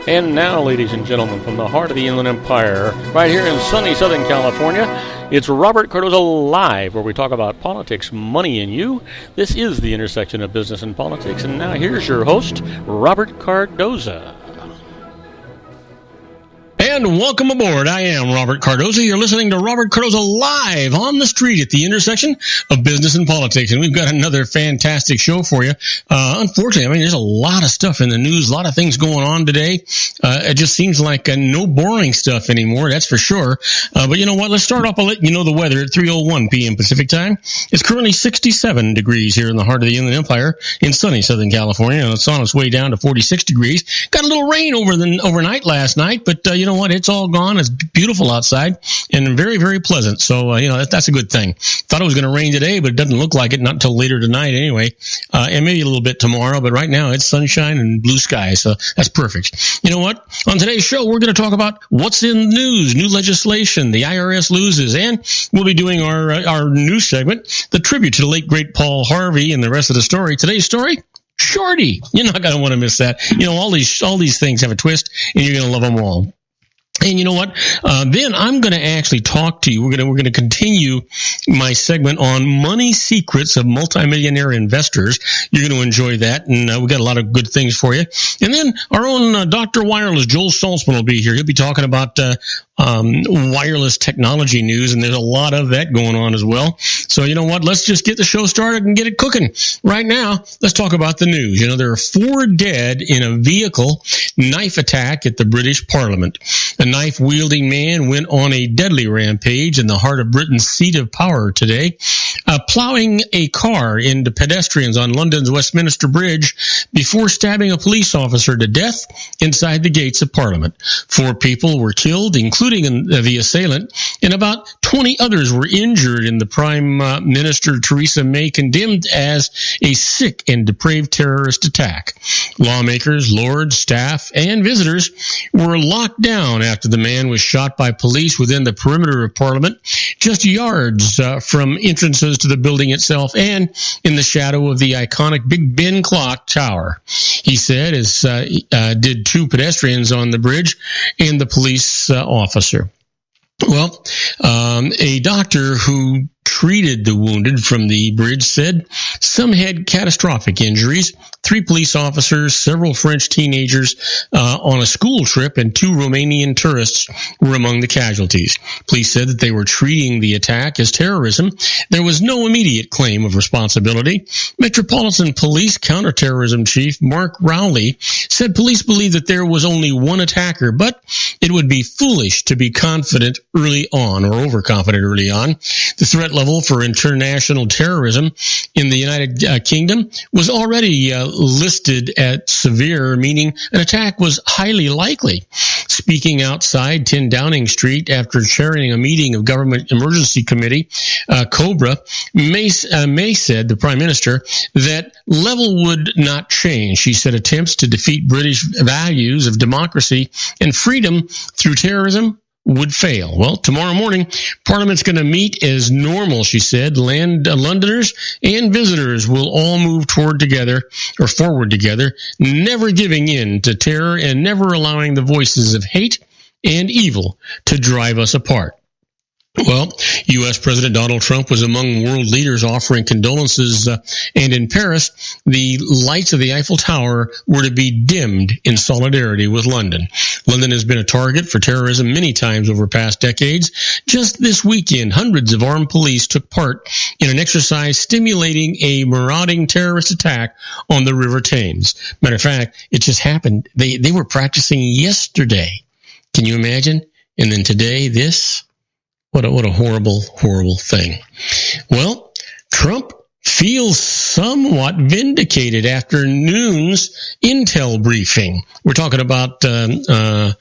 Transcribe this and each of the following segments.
And now, ladies and gentlemen, from the heart of the Inland Empire, right here in sunny Southern California, it's Robert Cardoza Live, where we talk about politics, money, and you. This is the intersection of business and politics. And now here's your host, Robert Cardoza. And welcome aboard. I am Robert Cardoza. You're listening to Robert Cardoza Live on the street at the intersection of business and politics. And we've got another fantastic show for you. Unfortunately, there's a lot of stuff in the news, a lot of things going on today. It just seems like no boring stuff anymore, that's for sure. But you know what? Let's start off by letting you know the weather at 3:01 p.m. Pacific time. It's currently 67 degrees here in the heart of the Inland Empire in sunny Southern California. And it's on its way down to 46 degrees. Got a little rain overnight last night, but you know what? It's all gone. It's beautiful outside and very, very pleasant. So, that's a good thing. Thought it was going to rain today, but it doesn't look like it, not until later tonight anyway. And maybe a little bit tomorrow, but right now it's sunshine and blue sky. So that's perfect. You know what? On today's show, we're going to talk about what's in the news, new legislation, the IRS loses, and we'll be doing our news segment, the tribute to the late, great Paul Harvey, and the rest of the story. Today's story, Shorty. You're not going to want to miss that. All these things have a twist, and you're going to love them all. And you know what? Then I'm going to actually talk to you. We're going to continue my segment on money secrets of multimillionaire investors. You're going to enjoy that, and we got a lot of good things for you. And then our own Dr. Wireless, Joel Saltzman, will be here. He'll be talking about wireless technology news, and there's a lot of that going on as well. So you know what? Let's just get the show started and get it cooking. Right now, let's talk about the news. There are 4 dead in a vehicle knife attack at the British Parliament. A knife-wielding man went on a deadly rampage in the heart of Britain's seat of power today, plowing a car into pedestrians on London's Westminster Bridge before stabbing a police officer to death inside the gates of Parliament. 4 people were killed, including the assailant, and about 20 others were injured in the Prime Minister Theresa May condemned as a sick and depraved terrorist attack. Lawmakers, lords, staff, and visitors were locked down after the man was shot by police within the perimeter of Parliament, just yards from entrances to the building itself and in the shadow of the iconic Big Ben clock tower. He said, as did 2 pedestrians on the bridge and the police officer. Well, a doctor who treated the wounded from the bridge said some had catastrophic injuries. 3 police officers, several French teenagers on a school trip, and 2 Romanian tourists were among the casualties. Police said that they were treating the attack as terrorism. There was no immediate claim of responsibility. Metropolitan Police Counterterrorism Chief Mark Rowley said police believe that there was only one attacker, but it would be foolish to be confident early on or overconfident early on. The threat level for international terrorism in the United Kingdom was already listed at severe, meaning an attack was highly likely. Speaking outside 10 Downing Street after chairing a meeting of Government Emergency Committee, COBRA, May said, the Prime Minister, that level would not change. She said attempts to defeat British values of democracy and freedom through terrorism would fail. Well, tomorrow morning, Parliament's going to meet as normal, she said. Londoners and visitors will all move forward together, never giving in to terror and never allowing the voices of hate and evil to drive us apart. Well, U.S. President Donald Trump was among world leaders offering condolences, and in Paris, the lights of the Eiffel Tower were to be dimmed in solidarity with London. London has been a target for terrorism many times over past decades. Just this weekend, hundreds of armed police took part in an exercise stimulating a marauding terrorist attack on the River Thames. Matter of fact, it just happened. They were practicing yesterday. Can you imagine? And then today, this? What a horrible, horrible thing. Well, Trump feels somewhat vindicated after noon's Intel briefing. We're talking about the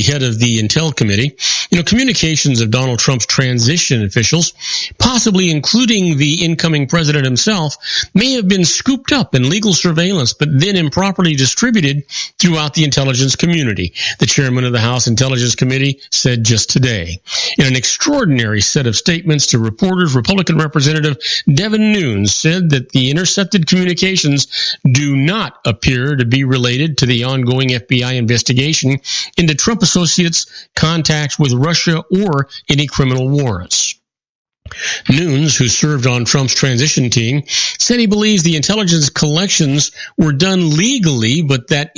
head of the Intel Committee. Communications of Donald Trump's transition officials, possibly including the incoming president himself, may have been scooped up in legal surveillance, but then improperly distributed throughout the intelligence community. The chairman of the House Intelligence Committee said just today. In an extraordinary set of statements to reporters, Republican Representative Devin Nunes said that the intercepted communications do not appear to be related to the ongoing FBI investigation into Trump associates' contacts with Russia or any criminal warrants. Nunes, who served on Trump's transition team, said he believes the intelligence collections were done legally, but that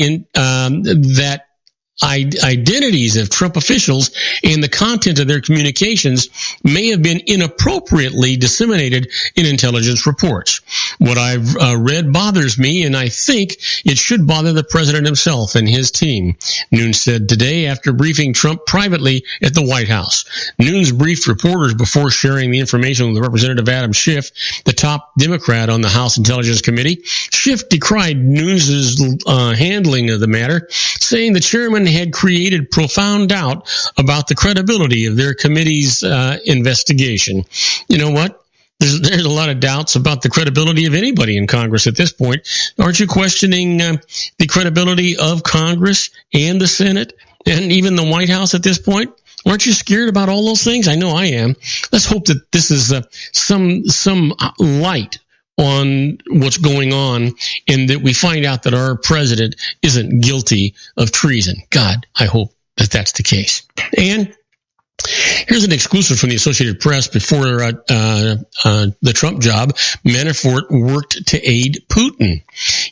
identities of Trump officials and the content of their communications may have been inappropriately disseminated in intelligence reports. What I've read bothers me, and I think it should bother the president himself and his team, Nunes said today after briefing Trump privately at the White House. Nunes briefed reporters before sharing the information with Representative Adam Schiff, the top Democrat on the House Intelligence Committee. Schiff decried Nunes' handling of the matter, saying the chairman had created profound doubt about the credibility of their committee's investigation. You know what? There's a lot of doubts about the credibility of anybody in Congress at this point. Aren't you questioning the credibility of Congress and the Senate and even the White House at this point? Aren't you scared about all those things? I know I am. Let's hope that this is some light on what's going on, and that we find out that our president isn't guilty of treason. God, I hope that that's the case. And here's an exclusive from the Associated Press. Before the Trump job, Manafort worked to aid Putin.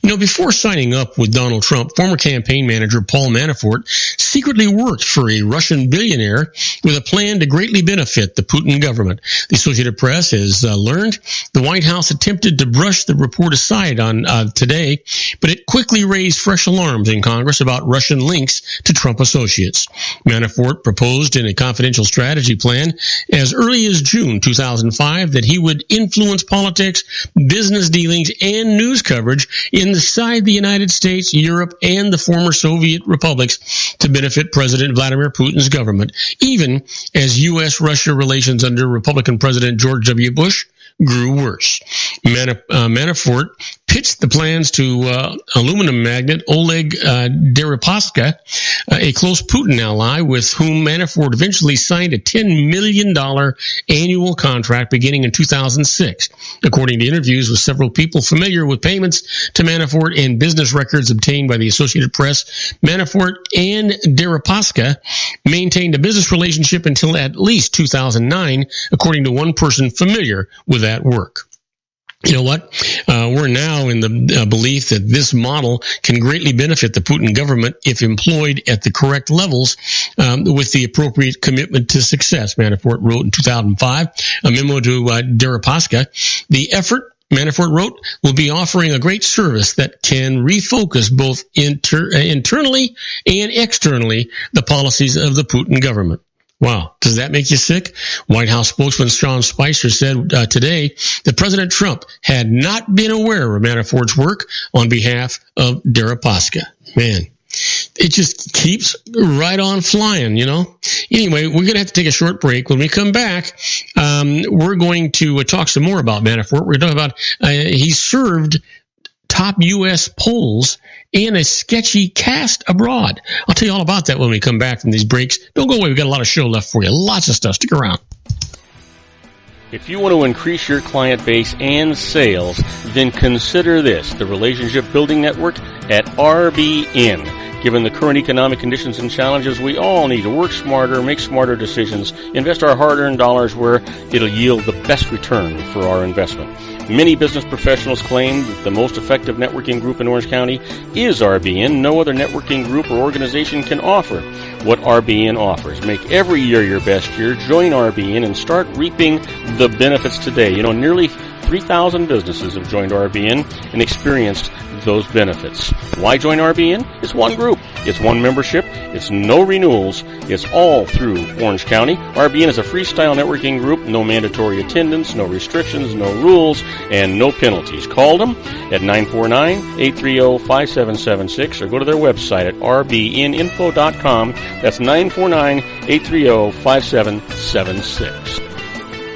You know, before signing up with Donald Trump, former campaign manager Paul Manafort secretly worked for a Russian billionaire with a plan to greatly benefit the Putin government. The Associated Press has learned the White House attempted to brush the report aside on today, but it quickly raised fresh alarms in Congress about Russian links to Trump associates. Manafort proposed in a confidential strategy plan as early as June 2005 that he would influence politics, business dealings, and news coverage inside the United States, Europe, and the former Soviet republics to benefit President Vladimir Putin's government, even as U.S.-Russia relations under Republican President George W. Bush grew worse. Manafort pitched the plans to aluminum magnate Oleg Deripaska, a close Putin ally with whom Manafort eventually signed a $10 million annual contract beginning in 2006. According to interviews with several people familiar with payments to Manafort and business records obtained by the Associated Press, Manafort and Deripaska maintained a business relationship until at least 2009, according to one person familiar with that work. You know what? We're now in the belief that this model can greatly benefit the Putin government if employed at the correct levels with the appropriate commitment to success, Manafort wrote in 2005, a memo to Deripaska. The effort, Manafort wrote, will be offering a great service that can refocus both internally and externally the policies of the Putin government. Wow. Does that make you sick? White House spokesman Sean Spicer said today that President Trump had not been aware of Manafort's work on behalf of Deripaska. Man, it just keeps right on flying, you know. Anyway, we're going to have to take a short break. When we come back, we're going to talk some more about Manafort. We're going to talk about he served top U.S. polls and a sketchy cast abroad. I'll tell you all about that when we come back from these breaks. Don't go away. We've got a lot of show left for you. Lots of stuff. Stick around. If you want to increase your client base and sales, then consider this, the Relationship Building Network at RBN. Given the current economic conditions and challenges, we all need to work smarter, make smarter decisions, invest our hard-earned dollars where it'll yield the best return for our investment. Many business professionals claim that the most effective networking group in Orange County is RBN. No other networking group or organization can offer what RBN offers. Make every year your best year. Join RBN and start reaping the benefits today. You know, nearly 3,000 businesses have joined RBN and experienced those benefits. Why join RBN? It's one group. It's one membership. It's no renewals. It's all through Orange County. RBN is a freestyle networking group. No mandatory attendance, no restrictions, no rules, and no penalties. Call them at 949-830-5776 or go to their website at rbninfo.com. That's 949-830-5776.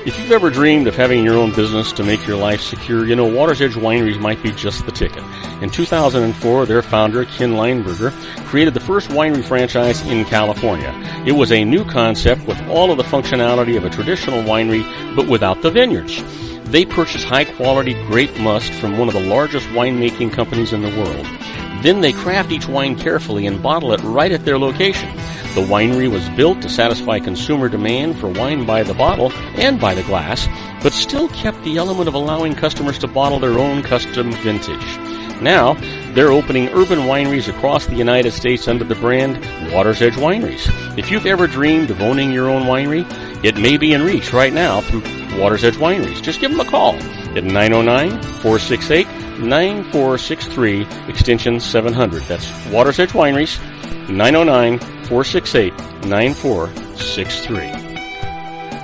If you've ever dreamed of having your own business to make your life secure, you know, Water's Edge Wineries might be just the ticket. In 2004, their founder, Ken Lineberger, created the first winery franchise in California. It was a new concept with all of the functionality of a traditional winery, but without the vineyards. They purchase high-quality grape must from one of the largest winemaking companies in the world. Then they craft each wine carefully and bottle it right at their location. The winery was built to satisfy consumer demand for wine by the bottle and by the glass, but still kept the element of allowing customers to bottle their own custom vintage. Now, they're opening urban wineries across the United States under the brand Water's Edge Wineries. If you've ever dreamed of owning your own winery, it may be in reach right now through Water's Edge Wineries. Just give them a call at 909-468-9463, extension 700. That's Water's Edge Wineries, 909-468-9463.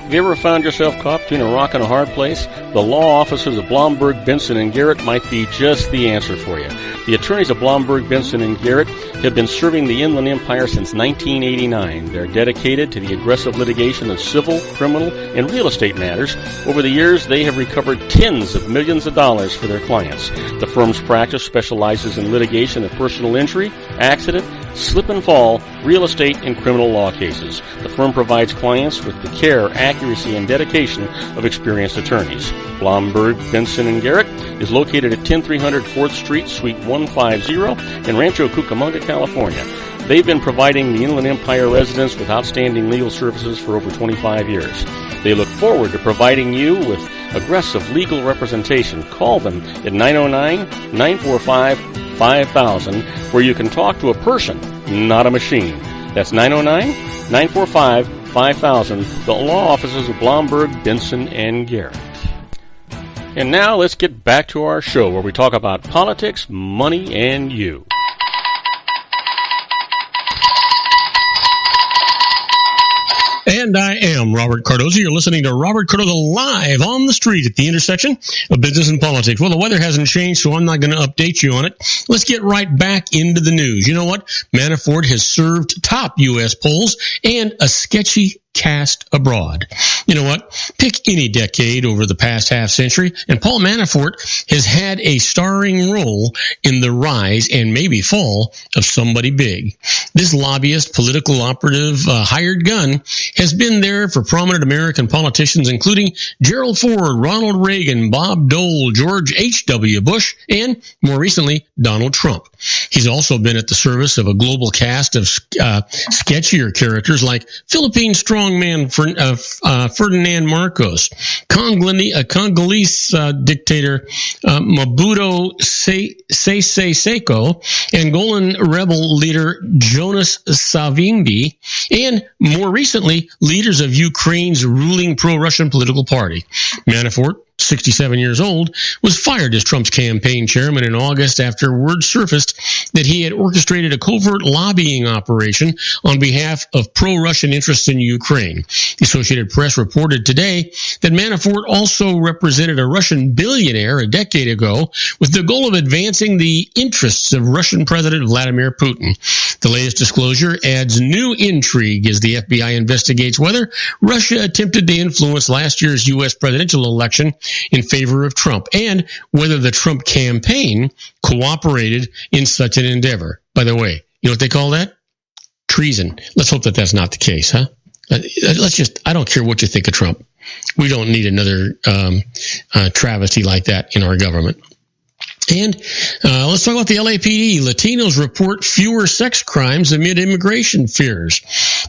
Have you ever found yourself caught between a rock and a hard place? The law offices of Blomberg, Benson & Garrett might be just the answer for you. The attorneys of Blomberg, Benson & Garrett have been serving the Inland Empire since 1989. They're dedicated to the aggressive litigation of civil, criminal, and real estate matters. Over the years, they have recovered tens of millions of dollars for their clients. The firm's practice specializes in litigation of personal injury, accident, slip and fall, real estate, and criminal law cases. The firm provides clients with the care, accuracy, and dedication of experienced attorneys. Blomberg, Benson & Garrett is located at 10300 4th Street, Suite 150 in Rancho Cucamonga, California. They've been providing the Inland Empire residents with outstanding legal services for over 25 years. They look forward to providing you with aggressive legal representation. Call them at 909-945-5000, where you can talk to a person, not a machine. That's 909-945-5000, the law offices of Blomberg, Benson & Garrett. And now let's get back to our show where we talk about politics, money, and you. And I am Robert Cardoza. You're listening to Robert Cardoza live on the street at the intersection of business and politics. Well, the weather hasn't changed, so I'm not going to update you on it. Let's get right back into the news. You know what? Manafort has served top U.S. polls and a sketchy cast abroad. You know what? Pick any decade over the past half century, and Paul Manafort has had a starring role in the rise and maybe fall of somebody big. This lobbyist, political operative, hired gun has been there for prominent American politicians, including Gerald Ford, Ronald Reagan, Bob Dole, George H.W. Bush, and more recently, Donald Trump. He's also been at the service of a global cast of sketchier characters like Philippine strongman Ferdinand Marcos, Congolese dictator Mobutu Sese Seko, Angolan rebel leader Jonas Savimbi, and more recently, leaders of Ukraine's ruling pro-Russian political party. Manafort, 67 years old, was fired as Trump's campaign chairman in August after word surfaced that he had orchestrated a covert lobbying operation on behalf of pro-Russian interests in Ukraine. The Associated Press reported today that Manafort also represented a Russian billionaire a decade ago with the goal of advancing the interests of Russian President Vladimir Putin. The latest disclosure adds new intrigue as the FBI investigates whether Russia attempted to influence last year's U.S. presidential election in favor of Trump, and whether the Trump campaign cooperated in such an endeavor. By the way, you know what they call that? Treason. Let's hope that that's not the case, huh? I don't care what you think of Trump. We don't need another travesty like that in our government. And let's talk about the LAPD. Latinos report fewer sex crimes amid immigration fears.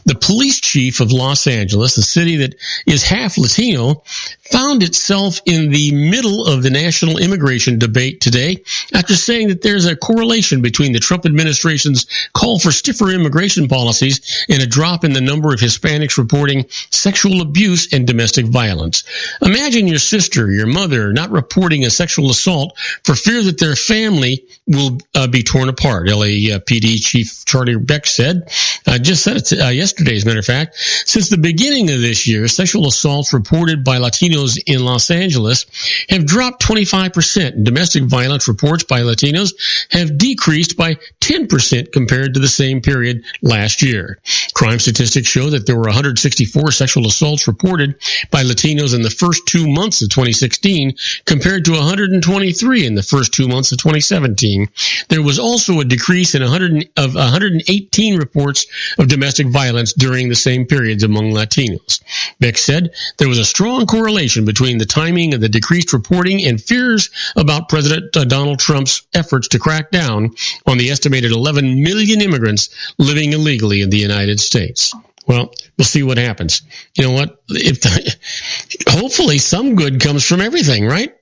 The police chief of Los Angeles, the city that is half Latino, found itself in the middle of the national immigration debate today after saying that there's a correlation between the Trump administration's call for stiffer immigration policies and a drop in the number of Hispanics reporting sexual abuse and domestic violence. Imagine your sister, your mother, not reporting a sexual assault for fear that their family will be torn apart. LAPD Chief Charlie Beck said, just said it yesterday, as a matter of fact. Since the beginning of this year, sexual assaults reported by Latinos in Los Angeles have dropped 25%. Domestic violence reports by Latinos have decreased by 10% compared to the same period last year. Crime statistics show that there were 164 sexual assaults reported by Latinos in the first 2 months of 2016 compared to 123 in the first 2 months of 2017. There was also a decrease in 118 reports of domestic violence during the same periods among Latinos. Beck said there was a strong correlation between the timing of the decreased reporting and fears about President Donald Trump's efforts to crack down on the estimated 11 million immigrants living illegally in the United States. Well, we'll see what happens. You know what? Hopefully some good comes from everything, right?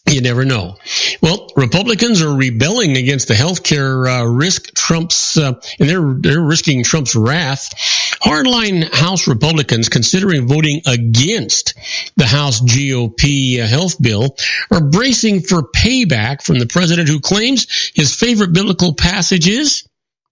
You never know. Well, Republicans are rebelling against the healthcare risk and they're risking Trump's wrath. Hardline House Republicans considering voting against the House GOP health bill are bracing for payback from the president who claims his favorite biblical passage is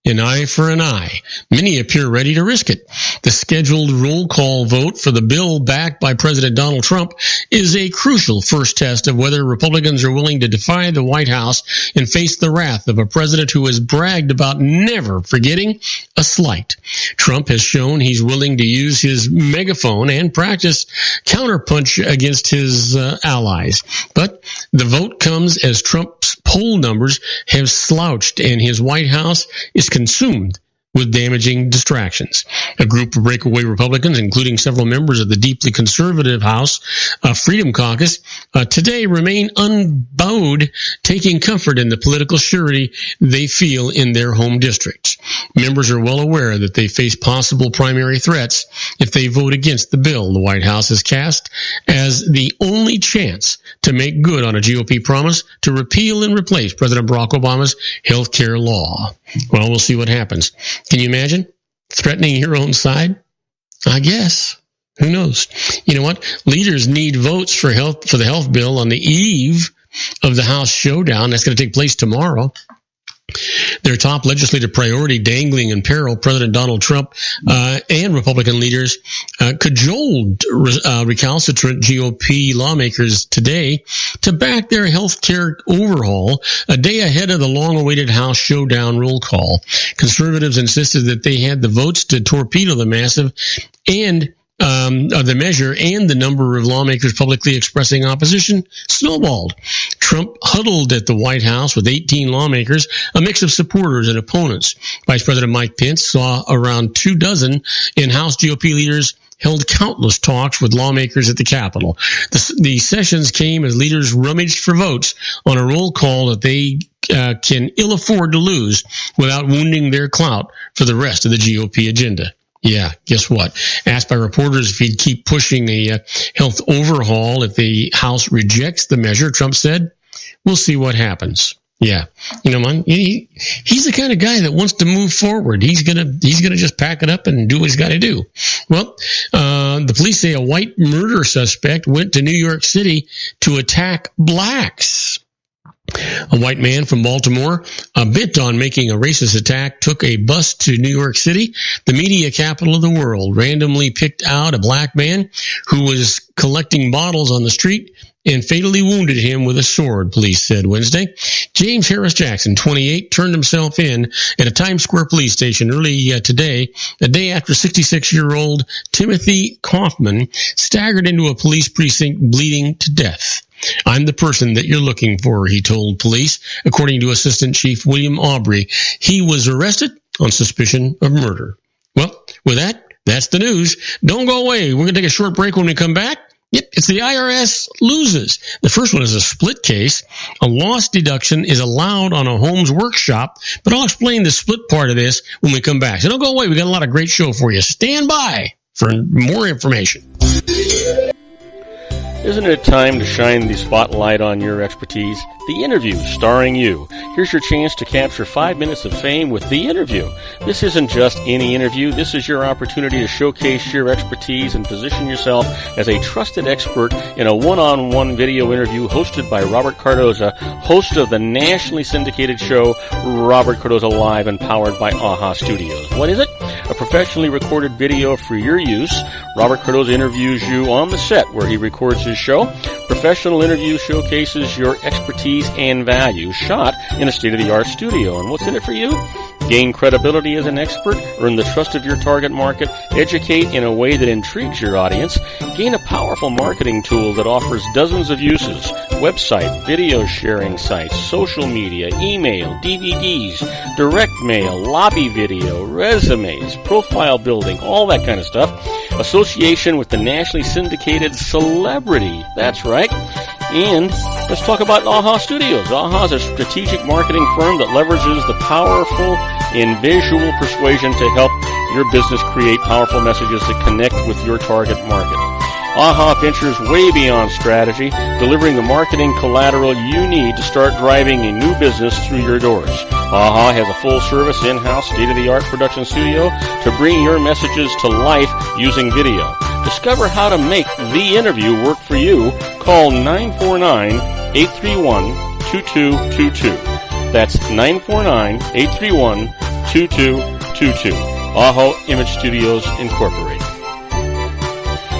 an eye for an eye. Many appear ready to risk it. The scheduled roll call vote for the bill backed by President Donald Trump is a crucial first test of whether Republicans are willing to defy the White House and face the wrath of a president who has bragged about never forgetting a slight. Trump has shown he's willing to use his megaphone and practice counterpunch against his allies. But the vote comes as Trump's poll numbers have slouched and his White House is consumed with damaging distractions. A group of breakaway Republicans, including several members of the deeply conservative House Freedom Caucus, today remain unbowed, taking comfort in the political surety they feel in their home districts. Members are well aware that they face possible primary threats if they vote against the bill the White House has cast as the only chance to make good on a GOP promise to repeal and replace President Barack Obama's health care law. Well, we'll see what happens. Can you imagine threatening your own side? I guess. Who knows? You know what? Leaders need votes for the health bill on the eve of the House showdown. That's going to take place tomorrow. Their top legislative priority dangling in peril, President Donald Trump and Republican leaders cajoled recalcitrant GOP lawmakers today to back their health care overhaul a day ahead of the long-awaited House showdown roll call. Conservatives insisted that they had the votes to torpedo the massive and the measure, and the number of lawmakers publicly expressing opposition snowballed. Trump huddled at the White House with 18 lawmakers, a mix of supporters and opponents. Vice President Mike Pence saw around 24 in House GOP leaders held countless talks with lawmakers at the Capitol. The sessions came as leaders rummaged for votes on a roll call that they can ill afford to lose without wounding their clout for the rest of the GOP agenda. Yeah, guess what? Asked by reporters if he'd keep pushing a health overhaul if the House rejects the measure, Trump said, "We'll see what happens." Yeah, you know, man, he's the kind of guy that wants to move forward. He's gonna just pack it up and do what he's got to do. Well, the police say a white murder suspect went to New York City to attack blacks. A white man from Baltimore, bent on making a racist attack, took a bus to New York City, the media capital of the world, randomly picked out a black man who was collecting bottles on the street and fatally wounded him with a sword, police said Wednesday. James Harris Jackson, 28, turned himself in at a Times Square police station early today, a day after 66-year-old Timothy Kaufman staggered into a police precinct bleeding to death. "I'm the person that you're looking for," he told police, according to Assistant Chief William Aubrey. He was arrested on suspicion of murder. Well, with that, that's the news. Don't go away. We're going to take a short break. When we come back, yep, it's the IRS Loses. The first one is a split case. A loss deduction is allowed on a home's workshop, but I'll explain the split part of this when we come back. So don't go away. We got a lot of great show for you. Stand by for more information. Isn't it time to shine the spotlight on your expertise? The Interview, starring you. Here's your chance to capture 5 minutes of fame with The Interview. This isn't just any interview. This is your opportunity to showcase your expertise and position yourself as a trusted expert in a one-on-one video interview hosted by Robert Cardoza, host of the nationally syndicated show Robert Cardoza Live and powered by AHA Studios. What is it? A professionally recorded video for your use. Robert Cardoza interviews you on the set where he records his show. Professional interview showcases your expertise and value, shot in a state-of-the-art studio. And what's in it for you? Gain credibility as an expert, earn the trust of your target market, educate in a way that intrigues your audience, gain a powerful marketing tool that offers dozens of uses, website, video sharing sites, social media, email, DVDs, direct mail, lobby video, resumes, profile building, all that kind of stuff. Association with the nationally syndicated celebrity. That's right. And let's talk about AHA Studios. AHA is a strategic marketing firm that leverages the powerful and visual persuasion to help your business create powerful messages that connect with your target market. AHA ventures way beyond strategy, delivering the marketing collateral you need to start driving a new business through your doors. AHA has a full-service, in-house, state-of-the-art production studio to bring your messages to life using video. Discover how to make the interview work for you. Call 949-831-2222. That's 949-831-2222. AHA Image Studios, Incorporated.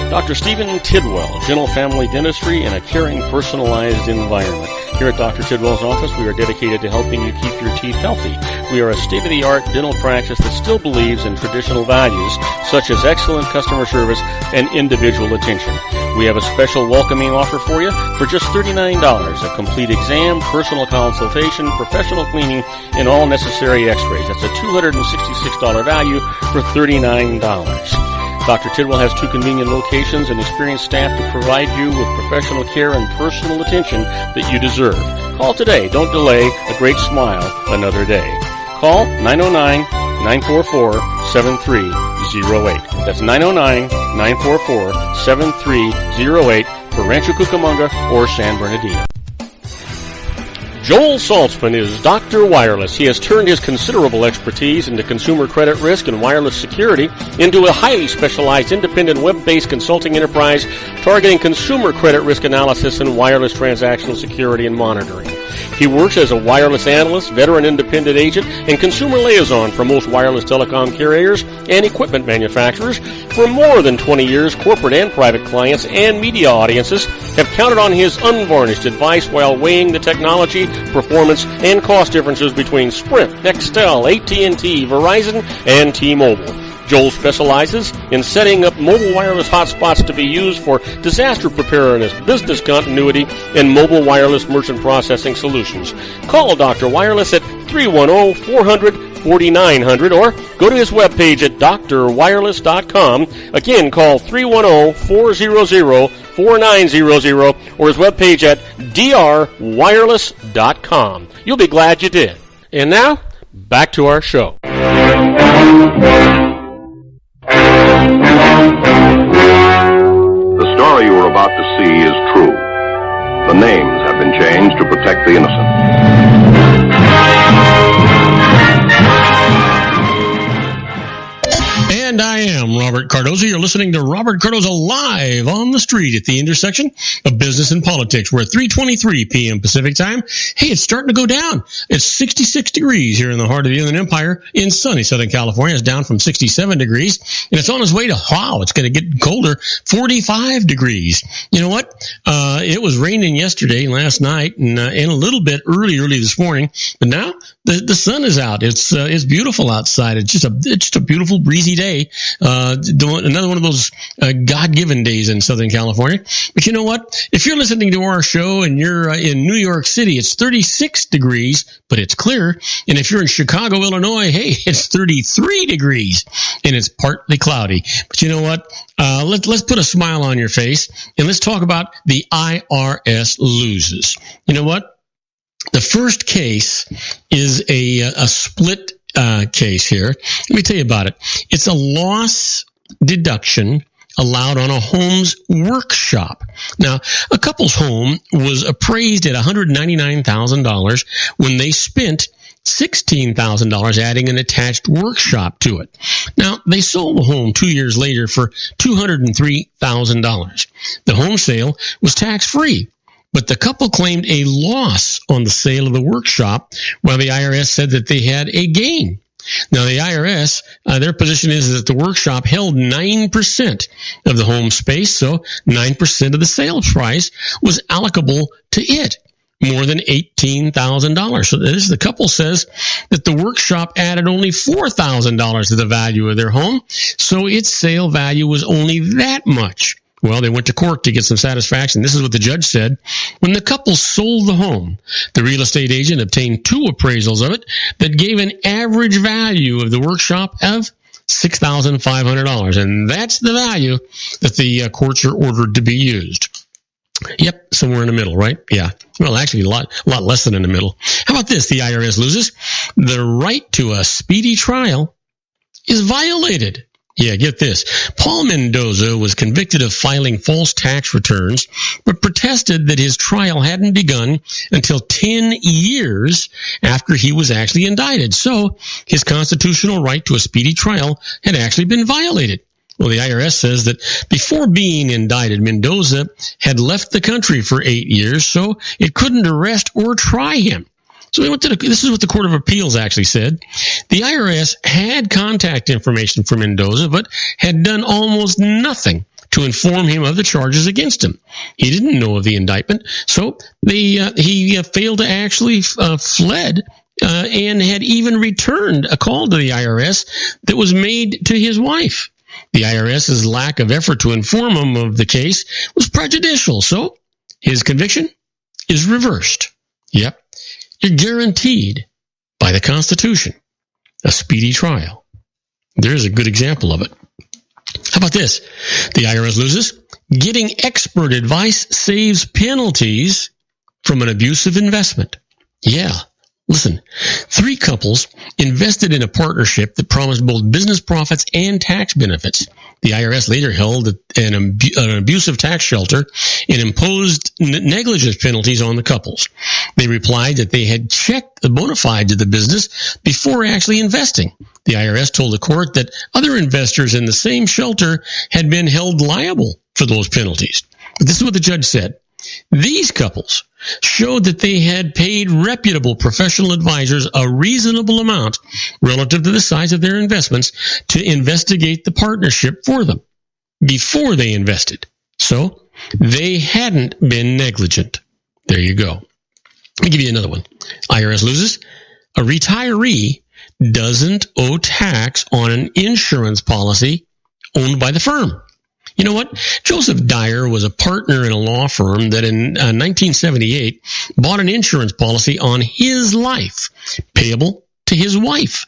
Dr. Stephen Tidwell, Gentle Family Dentistry in a caring, personalized environment. Here at Dr. Tidwell's office, we are dedicated to helping you keep your teeth healthy. We are a state-of-the-art dental practice that still believes in traditional values, such as excellent customer service and individual attention. We have a special welcoming offer for you for just $39, a complete exam, personal consultation, professional cleaning, and all necessary x-rays. That's a $266 value for $39. Dr. Tidwell has 2 convenient locations and experienced staff to provide you with professional care and personal attention that you deserve. Call today. Don't delay. A great smile another day. Call 909-944-7308. That's 909-944-7308 for Rancho Cucamonga or San Bernardino. Joel Saltzman is Dr. Wireless. He has turned his considerable expertise into consumer credit risk and wireless security into a highly specialized independent web-based consulting enterprise targeting consumer credit risk analysis and wireless transactional security and monitoring. He works as a wireless analyst, veteran independent agent, and consumer liaison for most wireless telecom carriers and equipment manufacturers. For more than 20 years, corporate and private clients and media audiences have counted on his unvarnished advice while weighing the technology, performance, and cost differences between Sprint, Nextel, AT&T, Verizon, and T-Mobile. Joel specializes in setting up mobile wireless hotspots to be used for disaster preparedness, business continuity, and mobile wireless merchant processing solutions. Call Dr. Wireless at 310-400-4900 or go to his webpage at drwireless.com. Again, call 310-400-4900 or his webpage at drwireless.com. You'll be glad you did. And now, back to our show. The story you are about to see is true. The names have been changed to protect the innocent. And I am Robert Cardoza. You're listening to Robert Cardoza live on the street at the intersection of business and politics. We're at 3:23 p.m. Pacific time. Hey, it's starting to go down. It's 66 degrees here in the heart of the Inland Empire in sunny Southern California. It's down from 67 degrees, and it's on its way to, it's going to get colder, 45 degrees. You know what? It was raining yesterday, last night, and a little bit early this morning, but now the sun is out. It's beautiful outside. It's just a beautiful breezy day. Another one of those God-given days in Southern California. But you know what? If you're listening to our show and you're in New York City, it's 36 degrees, but it's clear. And if you're in Chicago, Illinois, hey, it's 33 degrees, and it's partly cloudy. But you know what? Let's put a smile on your face, and let's talk about the IRS Loses. You know what? The first case is a split case here. Let me tell you about it. It's a loss deduction allowed on a home's workshop. Now, a couple's home was appraised at $199,000 when they spent $16,000 adding an attached workshop to it. Now, they sold the home 2 years later for $203,000. The home sale was tax-free, but the couple claimed a loss on the sale of the workshop while the IRS said that they had a gain. Now, the IRS, their position is that the workshop held 9% of the home space, so 9% of the sale price was allocable to it, more than $18,000. So the couple says that the workshop added only $4,000 to the value of their home, so its sale value was only that much. Well, they went to court to get some satisfaction. This is what the judge said. When the couple sold the home, the real estate agent obtained 2 appraisals of it that gave an average value of the workshop of $6,500. And that's the value that the courts are ordered to be used. Yep, somewhere in the middle, right? Yeah. Well, actually, a lot less than in the middle. How about this? The IRS loses. The right to a speedy trial is violated. Yeah, get this. Paul Mendoza was convicted of filing false tax returns, but protested that his trial hadn't begun until 10 years after he was actually indicted. So his constitutional right to a speedy trial had actually been violated. Well, the IRS says that before being indicted, Mendoza had left the country for 8 years, so it couldn't arrest or try him. So we went to this is what the Court of Appeals actually said. The IRS had contact information for Mendoza, but had done almost nothing to inform him of the charges against him. He didn't know of the indictment, so he failed to actually fled and had even returned a call to the IRS that was made to his wife. The IRS's lack of effort to inform him of the case was prejudicial, so his conviction is reversed. Yep. You're guaranteed by the Constitution a speedy trial. There's a good example of it. How about this? The IRS loses. Getting expert advice saves penalties from an abusive investment. Yeah. Listen, 3 couples invested in a partnership that promised both business profits and tax benefits. The IRS later held an abusive tax shelter and imposed negligence penalties on the couples. They replied that they had checked the bona fides of the business before actually investing. The IRS told the court that other investors in the same shelter had been held liable for those penalties. But this is what the judge said. These couples showed that they had paid reputable professional advisors a reasonable amount relative to the size of their investments to investigate the partnership for them before they invested. So they hadn't been negligent. There you go. Let me give you another one. IRS loses. A retiree doesn't owe tax on an insurance policy owned by the firm. You know what? Joseph Dyer was a partner in a law firm that in 1978 bought an insurance policy on his life, payable to his wife,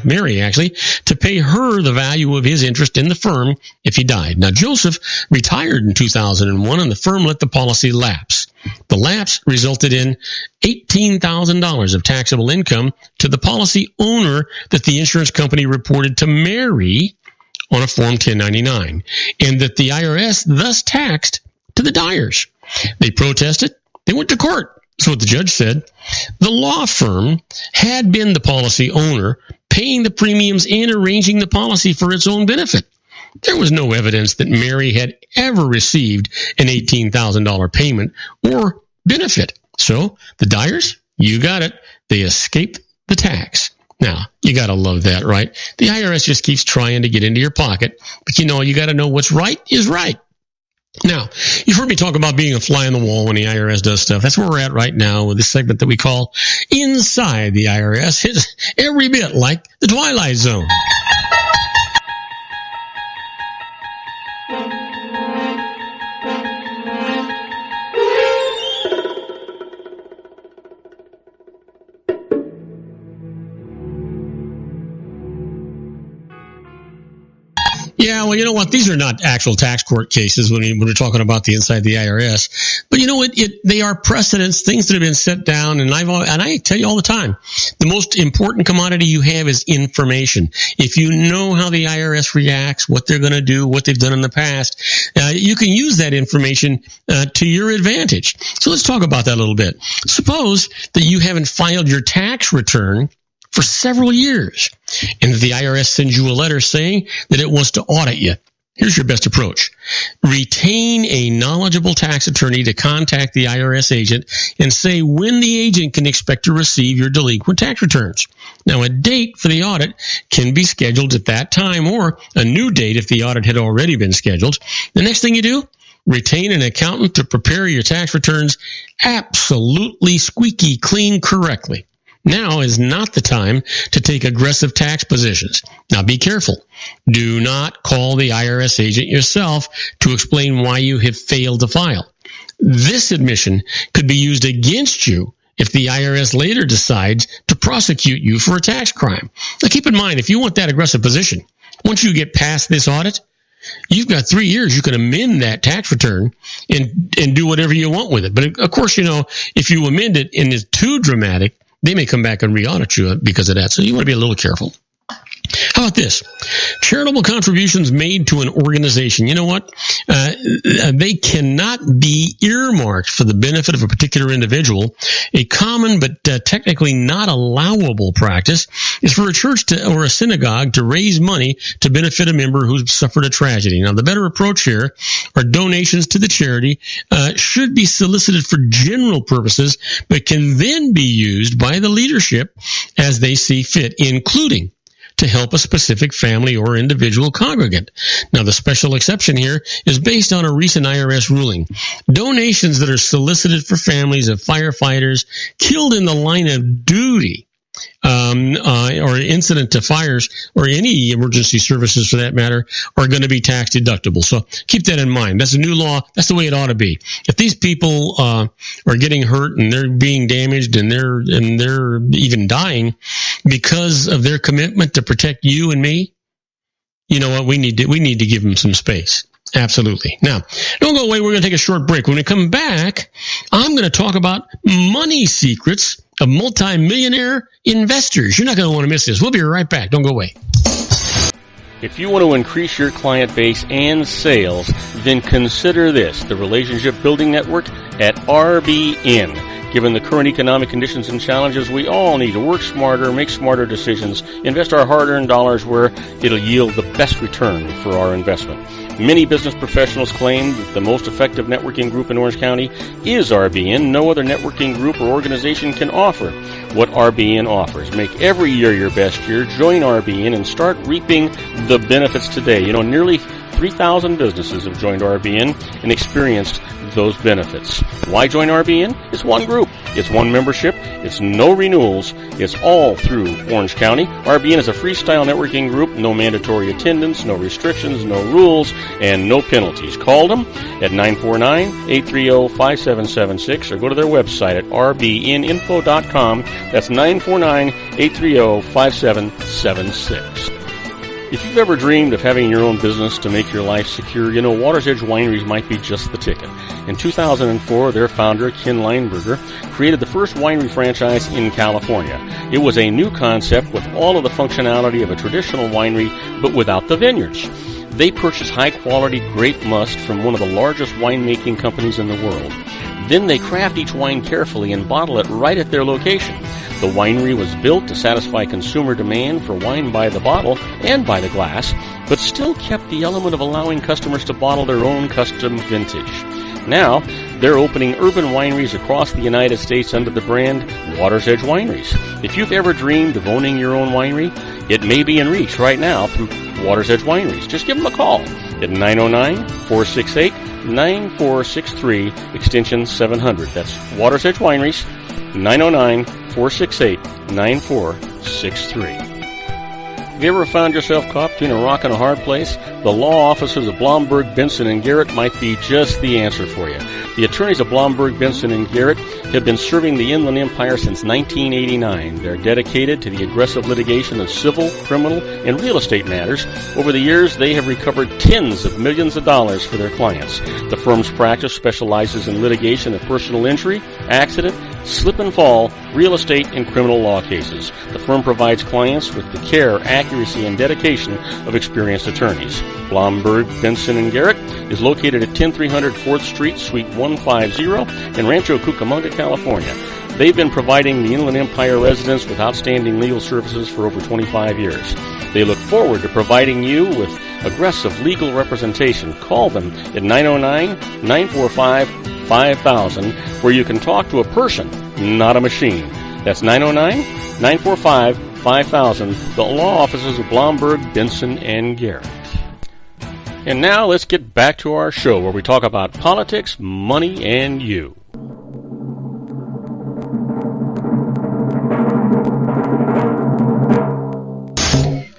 Mary, actually, to pay her the value of his interest in the firm if he died. Now, Joseph retired in 2001, and the firm let the policy lapse. The lapse resulted in $18,000 of taxable income to the policy owner that the insurance company reported to Mary on a Form 1099, and that the IRS thus taxed to the Dyers. They protested. They went to court. That's what the judge said. The law firm had been the policy owner, paying the premiums and arranging the policy for its own benefit. There was no evidence that Mary had ever received an $18,000 payment or benefit. So the Dyers, you got it, they escaped the tax. Now, you got to love that, right? The IRS just keeps trying to get into your pocket, but you got to know what's right is right. Now, you've heard me talk about being a fly on the wall when the IRS does stuff. That's where we're at right now with this segment that we call Inside the IRS. It's every bit like the Twilight Zone. Yeah, well, you know what? These are not actual tax court cases when we're talking about the inside the IRS. But you know what? They are precedents, things that have been set down. And I tell you all the time, the most important commodity you have is information. If you know how the IRS reacts, what they're going to do, what they've done in the past, you can use that information to your advantage. So let's talk about that a little bit. Suppose that you haven't filed your tax return for several years, and the IRS sends you a letter saying that it wants to audit you. Here's your best approach. Retain a knowledgeable tax attorney to contact the IRS agent and say when the agent can expect to receive your delinquent tax returns. Now, a date for the audit can be scheduled at that time or a new date if the audit had already been scheduled. The next thing you do, retain an accountant to prepare your tax returns absolutely squeaky clean correctly. Now is not the time to take aggressive tax positions. Now be careful. Do not call the IRS agent yourself to explain why you have failed to file. This admission could be used against you if the IRS later decides to prosecute you for a tax crime. Now keep in mind, if you want that aggressive position, once you get past this audit, you've got 3 years. You can amend that tax return and do whatever you want with it. But of course, if you amend it and it's too dramatic, they may come back and re-audit you because of that. So you want to be a little careful. How about this? Charitable contributions made to an organization. You know what? They cannot be earmarked for the benefit of a particular individual. A common but technically not allowable practice is for a church or a synagogue to raise money to benefit a member who's suffered a tragedy. Now, the better approach here are donations to the charity should be solicited for general purposes, but can then be used by the leadership as they see fit, including to help a specific family or individual congregant. Now, the special exception here is based on a recent IRS ruling. Donations that are solicited for families of firefighters killed in the line of duty or incident to fires or any emergency services for that matter are going to be tax deductible. So keep that in mind. That's a new law. That's the way it ought to be. If these people are getting hurt and they're being damaged and they're even dying because of their commitment to protect you and me, you know what? We need to give them some space. Absolutely. Now, don't go away. We're going to take a short break. When we come back, I'm going to talk about money secrets of multimillionaire investors. You're not going to want to miss this. We'll be right back. Don't go away. If you want to increase your client base and sales, then consider this, the Relationship Building Network at RBN. Given the current economic conditions and challenges, we all need to work smarter, make smarter decisions, invest our hard-earned dollars where it'll yield the best return for our investment. Many business professionals claim that the most effective networking group in Orange County is RBN. No other networking group or organization can offer what RBN offers. Make every year your best year. Join RBN and start reaping the benefits today. Nearly 3,000 businesses have joined RBN and experienced those benefits. Why join RBN? It's one group. It's one membership. It's no renewals. It's all through Orange County. RBN is a freestyle networking group. No mandatory attendance, no restrictions, no rules, and no penalties. Call them at 949-830-5776 or go to their website at rbninfo.com. That's 949-830-5776. If you've ever dreamed of having your own business to make your life secure, Water's Edge Wineries might be just the ticket. In 2004, their founder, Ken Lineberger, created the first winery franchise in California. It was a new concept with all of the functionality of a traditional winery, but without the vineyards. They purchased high-quality grape must from one of the largest winemaking companies in the world. Then they craft each wine carefully and bottle it right at their location. The winery was built to satisfy consumer demand for wine by the bottle and by the glass, but still kept the element of allowing customers to bottle their own custom vintage. Now, they're opening urban wineries across the United States under the brand Water's Edge Wineries. If you've ever dreamed of owning your own winery, it may be in reach right now through Water's Edge Wineries. Just give them a call at 909-468-9463, extension 700. That's Water's Edge Wineries, 909-468-9463. Have you ever found yourself caught between a rock and a hard place? The law offices of Blomberg, Benson & Garrett might be just the answer for you. The attorneys of Blomberg, Benson & Garrett have been serving the Inland Empire since 1989. They're dedicated to the aggressive litigation of civil, criminal, and real estate matters. Over the years, they have recovered tens of millions of dollars for their clients. The firm's practice specializes in litigation of personal injury, accident, slip and fall, real estate, and criminal law cases. The firm provides clients with the care, accuracy, and dedication of experienced attorneys. Blomberg, Benson & Garrett is located at 10300 4th Street, Suite 150 in Rancho Cucamonga, California. They've been providing the Inland Empire residents with outstanding legal services for over 25 years. They look forward to providing you with aggressive legal representation. Call them at 909-945-5000, where you can talk to a person, not a machine. That's 909-945-5000, the law offices of Blomberg, Benson, and Garrett. And now let's get back to our show where we talk about politics, money, and you.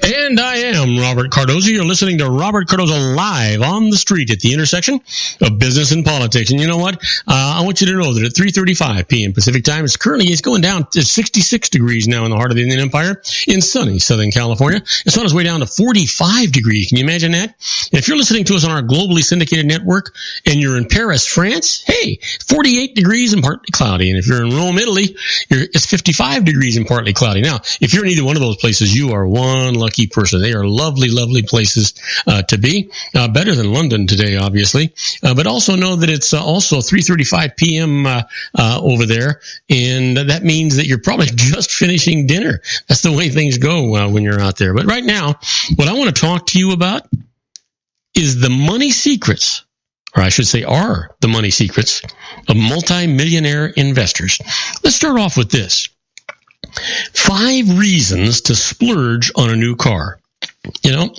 And I am Robert Cardoza. You're listening to Robert Cardoza Live on the Street at the intersection of business and politics. And you know what? I want you to know that at 3:35 p.m. Pacific time, it's going down to 66 degrees now in the heart of the Inland Empire in sunny Southern California. It's on its way down to 45 degrees. Can you imagine that? And if you're listening to us on our globally syndicated network and you're in Paris, France, hey, 48 degrees and partly cloudy. And if you're in Rome, Italy, it's 55 degrees and partly cloudy. Now, if you're in either one of those places, you are one lucky person. They are lovely, lovely places to be. Better than London today, obviously. But also know that it's also 3:35 p.m. Over there, and that means that you're probably just finishing dinner. That's the way things go when you're out there. But right now, what I want to talk to you about is the money secrets, or I should say are the money secrets of multimillionaire investors. Let's start off with this. 5 reasons to splurge on a new car. You know,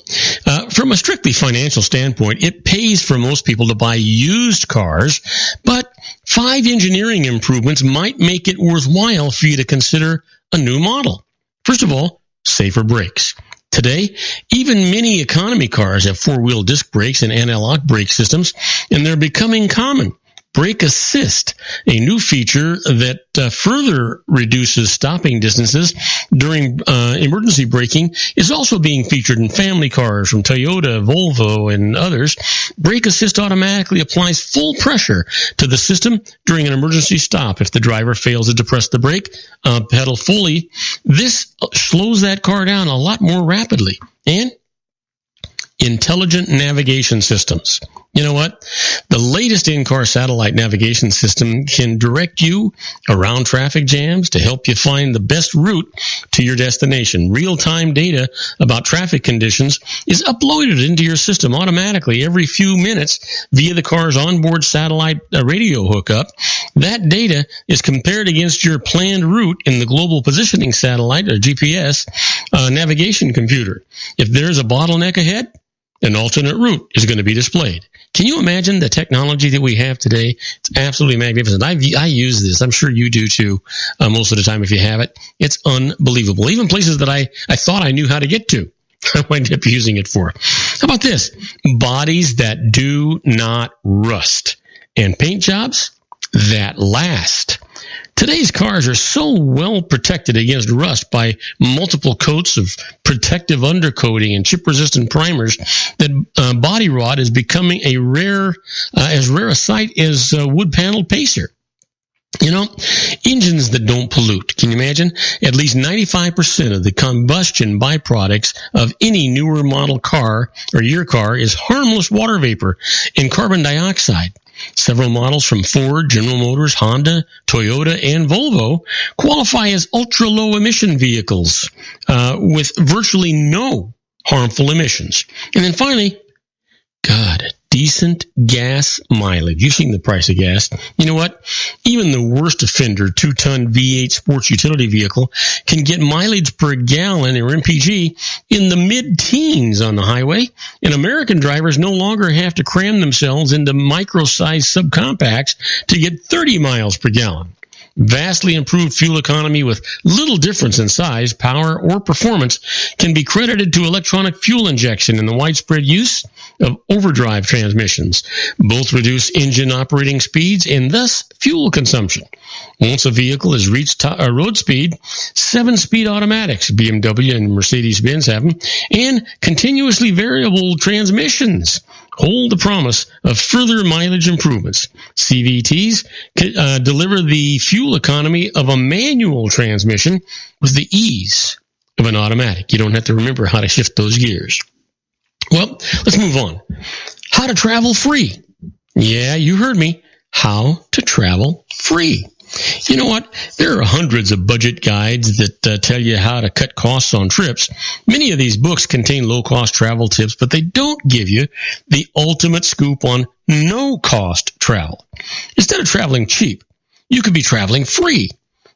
from a strictly financial standpoint, it pays for most people to buy used cars, but 5 engineering improvements might make it worthwhile for you to consider a new model. First of all, safer brakes. Today, even mini economy cars have 4-wheel disc brakes and anti-lock brake systems, and they're becoming common. Brake Assist, a new feature that further reduces stopping distances during emergency braking, is also being featured in family cars from Toyota, Volvo, and others. Brake Assist automatically applies full pressure to the system during an emergency stop. If the driver fails to depress the brake pedal fully, this slows that car down a lot more rapidly. And intelligent navigation systems. You know what? The latest in-car satellite navigation system can direct you around traffic jams to help you find the best route to your destination. Real-time data about traffic conditions is uploaded into your system automatically every few minutes via the car's onboard satellite radio hookup. That data is compared against your planned route in the Global Positioning Satellite, or GPS, navigation computer. If there's a bottleneck ahead, an alternate route is going to be displayed. Can you imagine the technology that we have today? It's absolutely magnificent. I use this. I'm sure you do too, most of the time if you have it. It's unbelievable. Even places that I thought I knew how to get to, I wind up using it for. How about this? Bodies that do not rust. And paint jobs that last. Today's cars are so well protected against rust by multiple coats of protective undercoating and chip-resistant primers that body rot is becoming as rare a sight as wood-paneled pacer. You know, engines that don't pollute. Can you imagine? At least 95% of the combustion byproducts of any newer model car or your car is harmless water vapor and carbon dioxide. Several models from Ford, General Motors, Honda, Toyota, and Volvo qualify as ultra-low emission vehicles with virtually no harmful emissions. And then finally, decent gas mileage. You've seen the price of gas. You know what? Even the worst offender 2-ton V8 sports utility vehicle can get mileage per gallon, or MPG, in the mid-teens on the highway. And American drivers no longer have to cram themselves into micro-sized subcompacts to get 30 miles per gallon. Vastly improved fuel economy with little difference in size, power, or performance can be credited to electronic fuel injection and the widespread use of overdrive transmissions. Both reduce engine operating speeds and thus fuel consumption. Once a vehicle has reached road speed, 7-speed automatics, BMW and Mercedes-Benz have them, and continuously variable transmissions hold the promise of further mileage improvements. CVTs deliver the fuel economy of a manual transmission with the ease of an automatic. You don't have to remember how to shift those gears. Well, let's move on. How to travel free. Yeah, you heard me. How to travel free. You know what? There are hundreds of budget guides that tell you how to cut costs on trips. Many of these books contain low-cost travel tips, but they don't give you the ultimate scoop on no-cost travel. Instead of traveling cheap, you could be traveling free.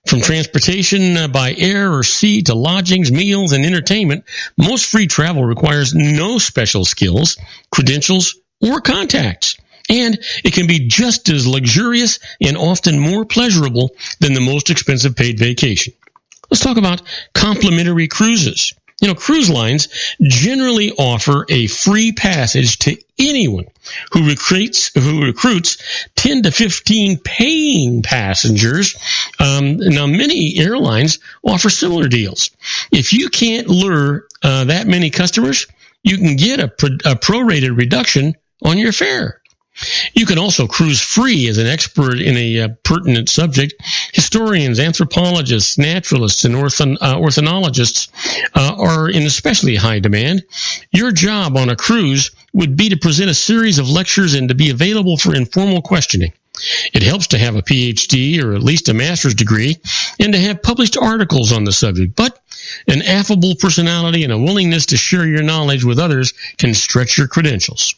From transportation by air or sea to lodgings, meals, and entertainment, most free travel requires no special skills, credentials, or contacts. And it can be just as luxurious and often more pleasurable than the most expensive paid vacation. Let's talk about complimentary cruises. You know, cruise lines generally offer a free passage to anyone who recruits 10 to 15 paying passengers. Now, many airlines offer similar deals. If you can't lure that many customers, you can get a prorated reduction on your fare. You can also cruise free as an expert in a pertinent subject. Historians, anthropologists, naturalists, and ornithologists are in especially high demand. Your job on a cruise would be to present a series of lectures and to be available for informal questioning. It helps to have a PhD or at least a master's degree and to have published articles on the subject, but an affable personality and a willingness to share your knowledge with others can stretch your credentials.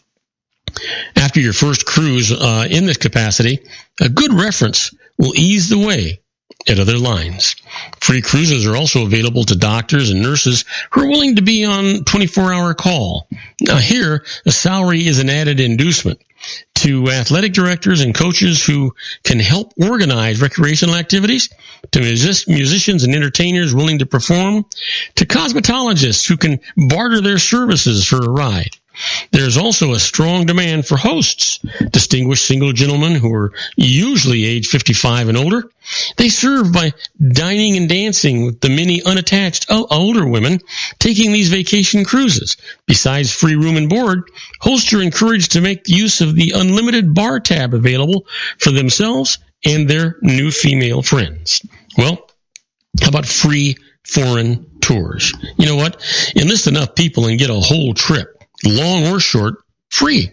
After your first cruise in this capacity, a good reference will ease the way at other lines. Free cruises are also available to doctors and nurses who are willing to be on 24-hour call. Now here, a salary is an added inducement. To athletic directors and coaches who can help organize recreational activities, to musicians and entertainers willing to perform, to cosmetologists who can barter their services for a ride. There's also a strong demand for hosts, distinguished single gentlemen who are usually age 55 and older. They serve by dining and dancing with the many unattached older women taking these vacation cruises. Besides free room and board, hosts are encouraged to make use of the unlimited bar tab available for themselves and their new female friends. Well, how about free foreign tours? You know what? Enlist enough people and get a whole trip, long or short, free.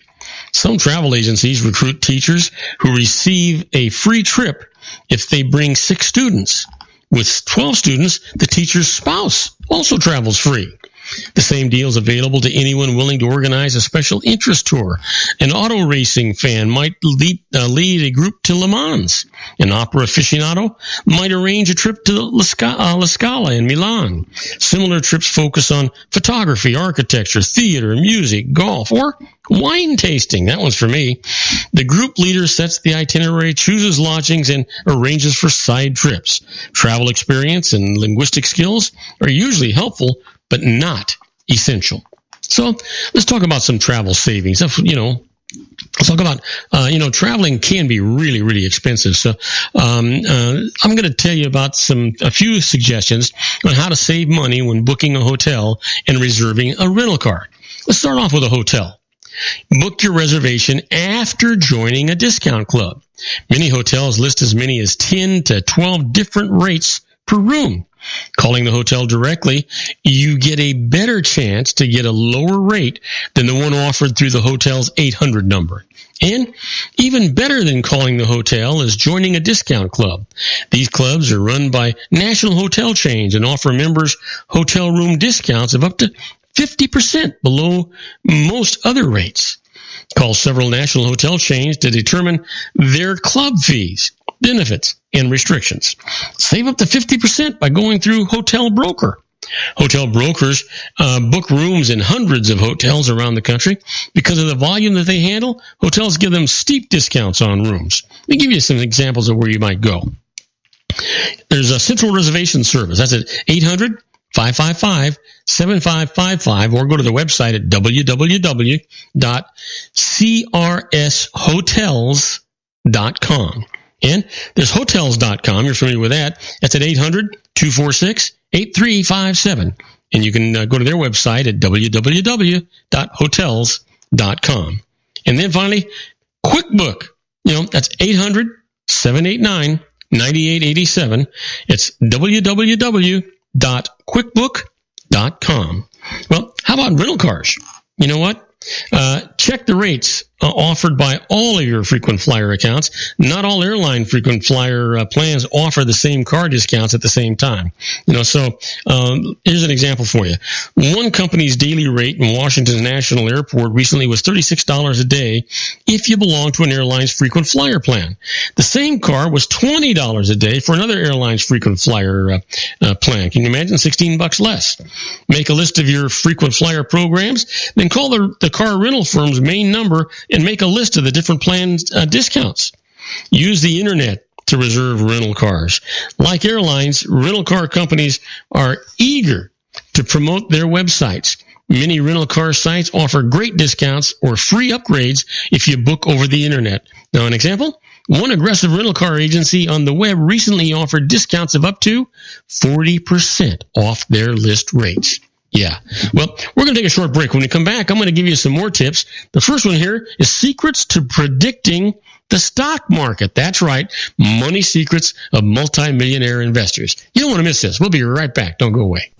Some travel agencies recruit teachers who receive a free trip if they bring 6 students. With 12 students, the teacher's spouse also travels free. The same deal is available to anyone willing to organize a special interest tour. An auto racing fan might lead a group to Le Mans. An opera aficionado might arrange a trip to La Scala in Milan. Similar trips focus on photography, architecture, theater, music, golf, or wine tasting. That one's for me. The group leader sets the itinerary, chooses lodgings, and arranges for side trips. Travel experience and linguistic skills are usually helpful, but not essential. So let's talk about some travel savings. Let's talk about, traveling can be really, really expensive. So I'm going to tell you about a few suggestions on how to save money when booking a hotel and reserving a rental car. Let's start off with a hotel. Book your reservation after joining a discount club. Many hotels list as many as 10 to 12 different rates per room. Calling the hotel directly, you get a better chance to get a lower rate than the one offered through the hotel's 800 number. And even better than calling the hotel is joining a discount club. These clubs are run by national hotel chains and offer members hotel room discounts of up to 50% below most other rates. Call several national hotel chains to determine their club fees, benefits, and restrictions. Save up to 50% by going through Hotel Broker. Hotel brokers book rooms in hundreds of hotels around the country. Because of the volume that they handle, hotels give them steep discounts on rooms. Let me give you some examples of where you might go. There's a central reservation service. That's at 800-555-7555, or go to the website at www.crshotels.com. And there's hotels.com. You're familiar with that. That's at 800-246-8357. And you can go to their website at www.hotels.com. And then finally, QuickBook. That's 800-789-9887. It's www.quickbook.com. Well, how about rental cars? You know what? Check the rates offered by all of your frequent flyer accounts. Not all airline frequent flyer plans offer the same car discounts at the same time. So here's an example for you. One company's daily rate in Washington National Airport recently was $36 a day if you belong to an airline's frequent flyer plan. The same car was $20 a day for another airline's frequent flyer plan. Can you imagine? $16 less. Make a list of your frequent flyer programs, then call the car rental firm's main number and make a list of the different plans discounts. Use the internet to reserve rental cars. Like airlines, rental car companies are eager to promote their websites. Many rental car sites offer great discounts or free upgrades if you book over the internet. Now, an example? One aggressive rental car agency on the web recently offered discounts of up to 40% off their list rates. Yeah. Well, we're going to take a short break. When we come back, I'm going to give you some more tips. The first one here is secrets to predicting the stock market. That's right. Money secrets of multimillionaire investors. You don't want to miss this. We'll be right back. Don't go away.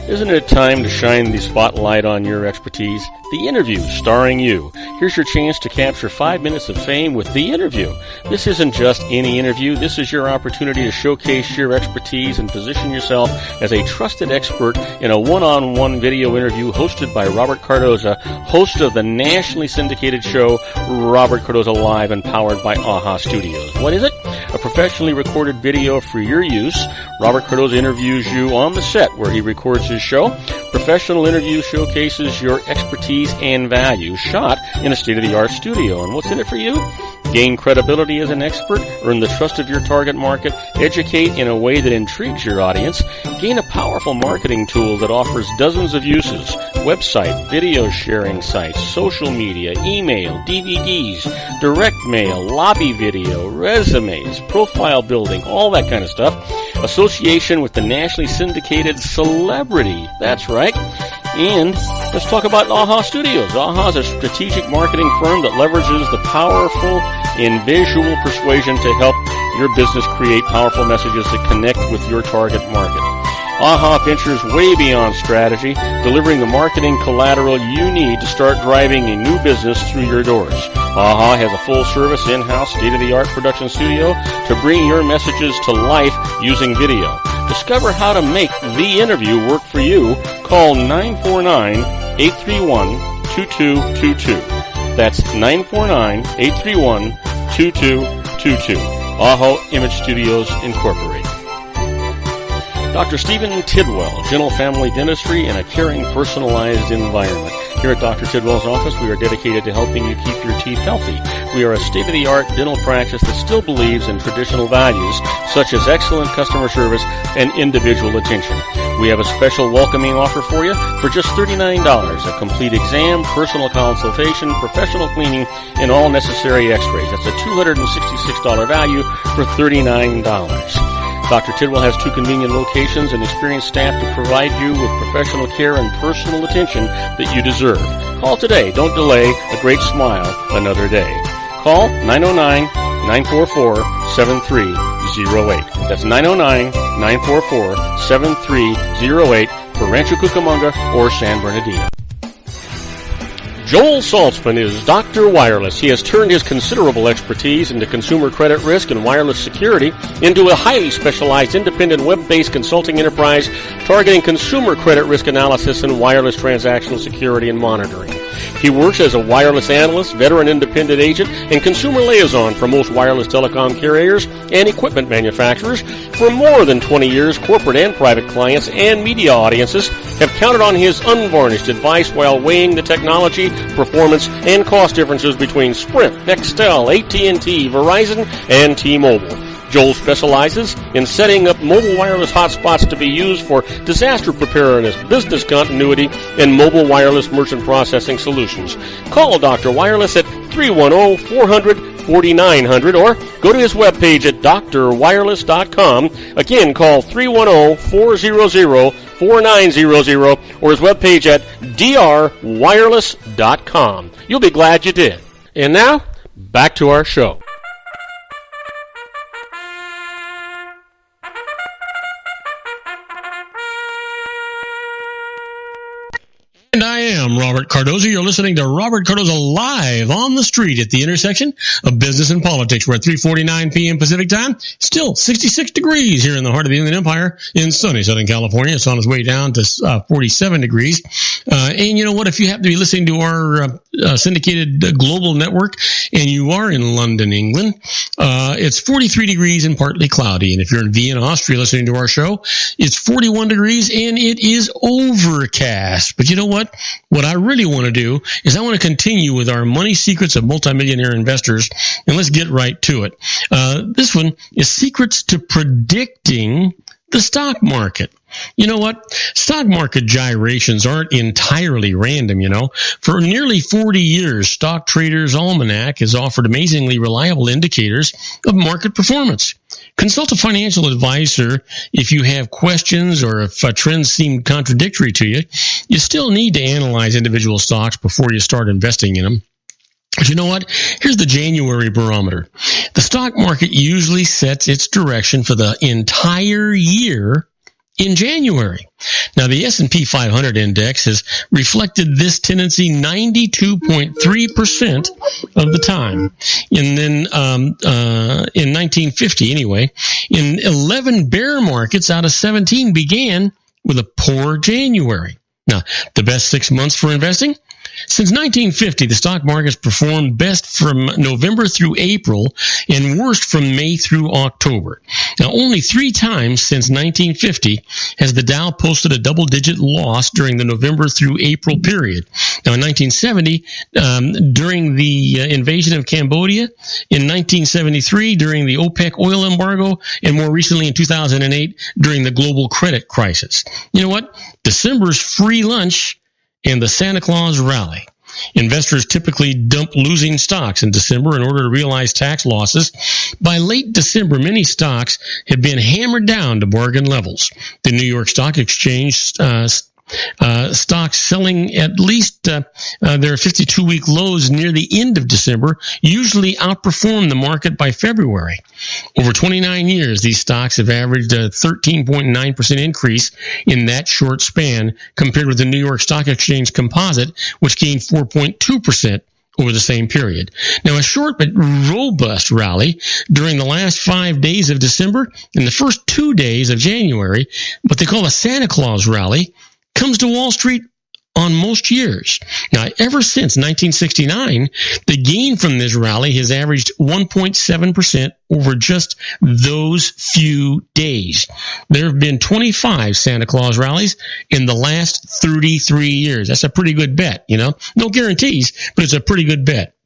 Isn't it time to shine the spotlight on your expertise? The Interview, starring you. Here's your chance to capture 5 minutes of fame with The Interview. This isn't just any interview. This is your opportunity to showcase your expertise and position yourself as a trusted expert in a one-on-one video interview hosted by Robert Cardoza, host of the nationally syndicated show Robert Cardoza Live and powered by AHA Studios. What is it? A professionally recorded video for your use. Robert Cardoza interviews you on the set where he records his show. Professional interview showcases your expertise and value, shot in a state-of-the-art studio. And what's in it for you? Gain credibility as an expert, earn the trust of your target market, educate in a way that intrigues your audience, gain a powerful marketing tool that offers dozens of uses, website, video sharing sites, social media, email, DVDs, direct mail, lobby video, resumes, profile building, all that kind of stuff. Association with the nationally syndicated celebrity. That's right. And let's talk about AHA Studios. AHA is a strategic marketing firm that leverages the powerful and visual persuasion to help your business create powerful messages that connect with your target market. AHA ventures way beyond strategy, delivering the marketing collateral you need to start driving a new business through your doors. AHA has a full-service, in-house, state-of-the-art production studio to bring your messages to life using video. Discover how to make The Interview work for you. Call 949-831-2222. That's 949-831-2222. AHA Image Studios Incorporated. Dr. Stephen Tidwell, Gentle Family Dentistry in a caring, personalized environment. Here at Dr. Tidwell's office, we are dedicated to helping you keep your teeth healthy. We are a state-of-the-art dental practice that still believes in traditional values, such as excellent customer service and individual attention. We have a special welcoming offer for you for just $39, a complete exam, personal consultation, professional cleaning, and all necessary x-rays. That's a $266 value for $39. Dr. Tidwell has 2 convenient locations and experienced staff to provide you with professional care and personal attention that you deserve. Call today. Don't delay. A great smile another day. Call 909-944-7308. That's 909-944-7308 for Rancho Cucamonga or San Bernardino. Joel Saltzman is Dr. Wireless. He has turned his considerable expertise into consumer credit risk and wireless security into a highly specialized independent web-based consulting enterprise targeting consumer credit risk analysis and wireless transactional security and monitoring. He works as a wireless analyst, veteran independent agent, and consumer liaison for most wireless telecom carriers and equipment manufacturers. For more than 20 years, corporate and private clients and media audiences have counted on his unvarnished advice while weighing the technology, performance, and cost differences between Sprint, Nextel, AT&T, Verizon, and T-Mobile. Joel specializes in setting up mobile wireless hotspots to be used for disaster preparedness, business continuity, and mobile wireless merchant processing solutions. Call Dr. Wireless at 310-400-4900 or go to his webpage at drwireless.com. Again, call 310-400-4900 or his webpage at drwireless.com. You'll be glad you did. And now, back to our show. And I am Robert Cardoza. You're listening to Robert Cardoza live on the street at the intersection of business and politics. We're at 3:49 p.m. Pacific time. Still 66 degrees here in the heart of the Inland Empire in sunny Southern California. It's on its way down to 47 degrees. And you know what? If you happen to be listening to our syndicated global network and you are in London, England, it's 43 degrees and partly cloudy. And if you're in Vienna, Austria, listening to our show, it's 41 degrees and it is overcast. But you know what? What I really want to do is I want to continue with our money secrets of multimillionaire investors, and let's get right to it. This one is secrets to predicting the stock market. You know what? Stock market gyrations aren't entirely random, you know. For nearly 40 years, Stock Traders Almanac has offered amazingly reliable indicators of market performance. Consult a financial advisor if you have questions or if trends seem contradictory to you. You still need to analyze individual stocks before you start investing in them. But you know what? Here's the January barometer. The stock market usually sets its direction for the entire year in January. Now, the S&P 500 index has reflected this tendency 92.3% of the time. And then in 1950, anyway, in 11 bear markets out of 17 began with a poor January. Now, the best 6 months for investing? Since 1950, the stock markets performed best from November through April and worst from May through October. Now, only 3 times since 1950 has the Dow posted a double-digit loss during the November through April period. Now, in 1970, during the invasion of Cambodia, in 1973, during the OPEC oil embargo, and more recently in 2008, during the global credit crisis. You know what? December's free lunch and the Santa Claus rally. Investors typically dump losing stocks in December in order to realize tax losses. By late December, many stocks have been hammered down to bargain levels. The New York Stock Exchange stocks selling at least their 52-week lows near the end of December usually outperform the market by February. Over 29 years, these stocks have averaged a 13.9% increase in that short span compared with the New York Stock Exchange Composite, which gained 4.2% over the same period. Now, a short but robust rally during the last 5 days of December and the first 2 days of January, what they call a Santa Claus rally, comes to Wall Street on most years. Now, ever since 1969, the gain from this rally has averaged 1.7% over just those few days. There have been 25 Santa Claus rallies in the last 33 years. That's a pretty good bet, you know. No guarantees, but it's a pretty good bet.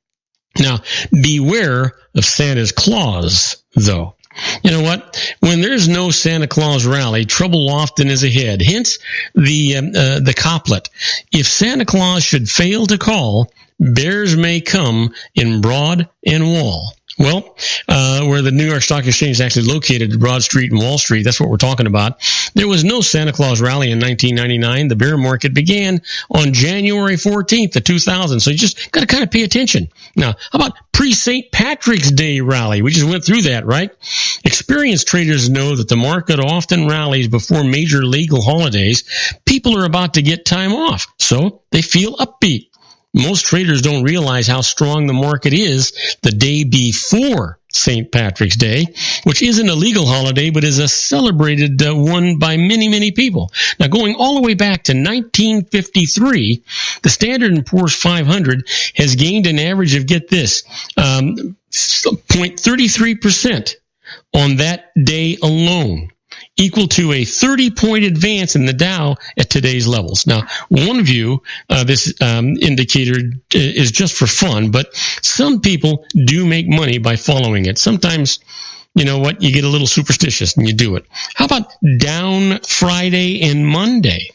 Now, beware of Santa's claws, though. You know what? When there's no Santa Claus rally, trouble often is ahead. Hence the couplet. If Santa Claus should fail to call, bears may come in Broad and Wall. Well, where the New York Stock Exchange is actually located, Broad Street and Wall Street, that's what we're talking about. There was no Santa Claus rally in 1999. The bear market began on January 14th of 2000. So you just got to kind of pay attention. Now, how about pre-St. Patrick's Day rally? We just went through that, right? Experienced traders know that the market often rallies before major legal holidays. People are about to get time off, so they feel upbeat. Most traders don't realize how strong the market is the day before St. Patrick's Day, which isn't a legal holiday, but is a celebrated one by many, many people. Now, going all the way back to 1953, the Standard & Poor's 500 has gained an average of, get this, 0.33% on that day alone, equal to a 30-point advance in the Dow at today's levels. Now, one view, this indicator is just for fun, but some people do make money by following it. Sometimes, you know what, you get a little superstitious and you do it. How about down Friday and Monday?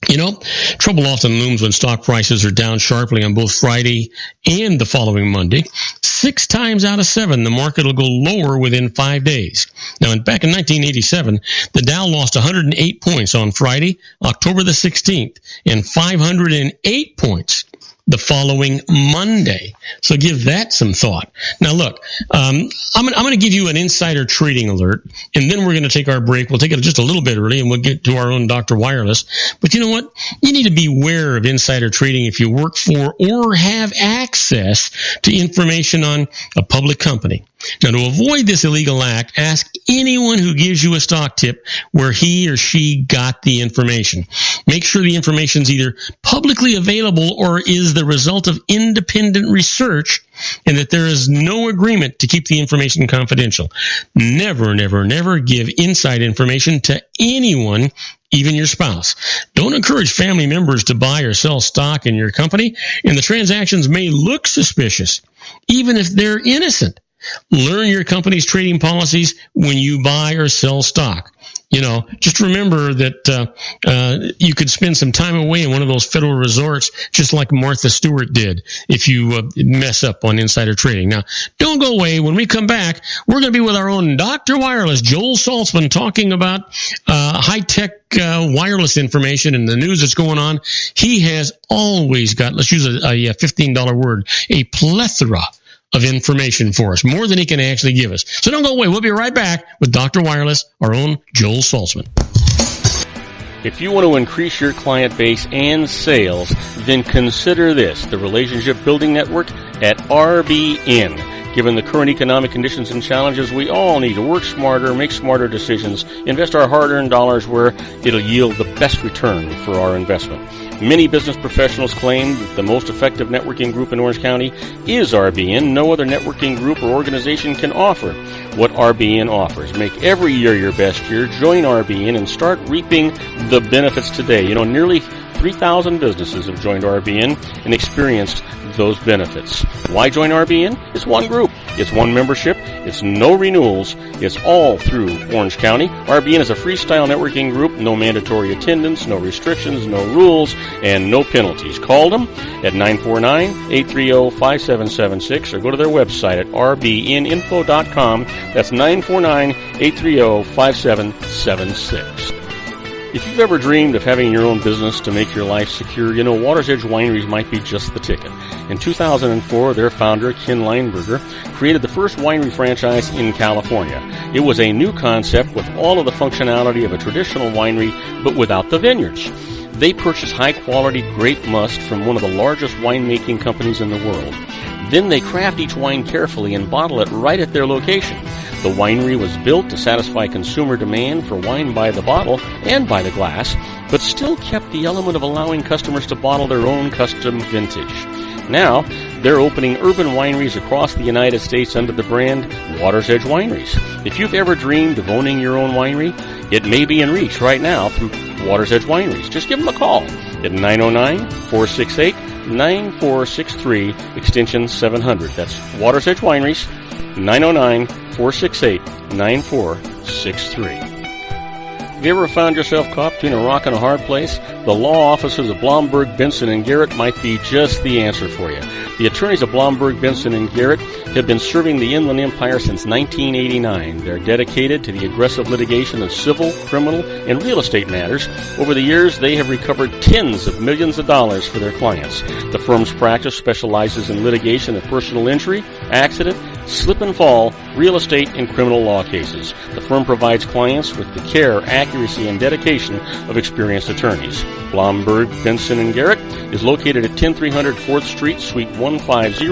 You know, trouble often looms when stock prices are down sharply on both Friday and the following Monday. 6 times out of 7, the market will go lower within 5 days. Now, back in 1987, the Dow lost 108 points on Friday, October the 16th, and 508 points the following Monday. So give that some thought. Now, look, I'm going to give you an insider trading alert, and then we're going to take our break. We'll take it just a little bit early, and we'll get to our own Dr. Wireless. But you know what? You need to be aware of insider trading if you work for or have access to information on a public company. Now, to avoid this illegal act, ask anyone who gives you a stock tip where he or she got the information. Make sure the information is either publicly available or is the result of independent research, and that there is no agreement to keep the information confidential. Never, never, never give inside information to anyone, even your spouse. Don't encourage family members to buy or sell stock in your company, and the transactions may look suspicious, even if they're innocent. Learn your company's trading policies when you buy or sell stock. You know, just remember that you could spend some time away in one of those federal resorts, just like Martha Stewart did, if you mess up on insider trading. Now, don't go away. When we come back, we're going to be with our own Dr. Wireless, Joel Saltzman, talking about high-tech wireless information and the news that's going on. He has always got, let's use a $15 word, a plethora of information for us, more than he can actually give us. So don't go away. We'll be right back with Dr. Wireless, our own Joel Saltzman. If you want to increase your client base and sales, then consider this, the Relationship Building Network at RBN. Given the current economic conditions and challenges, we all need to work smarter, make smarter decisions, invest our hard-earned dollars where it'll yield the best return for our investment. Many business professionals claim that the most effective networking group in Orange County is RBN. No other networking group or organization can offer what RBN offers. Make every year your best year. Join RBN and start reaping the benefits today. You know, nearly 3,000 businesses have joined RBN and experienced those benefits. Why join RBN? It's one group. It's one membership. It's no renewals. It's all through Orange County. RBN is a freestyle networking group. No mandatory attendance, no restrictions, no rules, and no penalties. Call them at 949-830-5776 or go to their website at rbninfo.com. That's 949-830-5776. If you've ever dreamed of having your own business to make your life secure, you know Water's Edge Wineries might be just the ticket. In 2004, their founder, Ken Lineberger, created the first winery franchise in California. It was a new concept with all of the functionality of a traditional winery, but without the vineyards. They purchased high-quality grape must from one of the largest winemaking companies in the world. Then they craft each wine carefully and bottle it right at their location. The winery was built to satisfy consumer demand for wine by the bottle and by the glass, but still kept the element of allowing customers to bottle their own custom vintage. Now, they're opening urban wineries across the United States under the brand Water's Edge Wineries. If you've ever dreamed of owning your own winery, it may be in reach right now through Water's Edge Wineries. Just give them a call at 909-468-9463, extension 700. That's Water's Edge Wineries, 909-468-9463. Have you ever found yourself caught between a rock and a hard place? The law offices of Blomberg, Benson, and Garrett might be just the answer for you. The attorneys of Blomberg, Benson, and Garrett have been serving the Inland Empire since 1989. They're dedicated to the aggressive litigation of civil, criminal, and real estate matters. Over the years, they have recovered tens of millions of dollars for their clients. The firm's practice specializes in litigation of personal injury, accident, slip and fall, real estate, and criminal law cases. The firm provides clients with the care, accuracy, and dedication of experienced attorneys. Blomberg, Benson, and Garrett is located at 10300 4th Street, Suite 150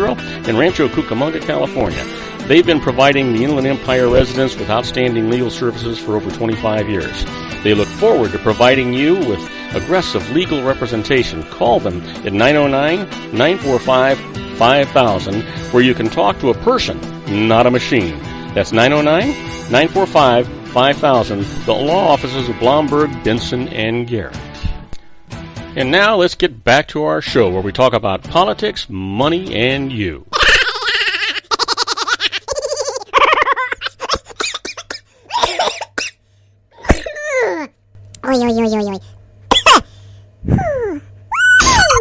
in Rancho Cucamonga, California. They've been providing the Inland Empire residents with outstanding legal services for over 25 years. They look forward to providing you with aggressive legal representation. Call them at 909-945-5000, where you can talk to a person, not a machine. That's 909-945-5000, the law offices of Blomberg, Benson, and Garrett. And now let's get back to our show where we talk about politics, money, and you. Oi, oi, oi, oi,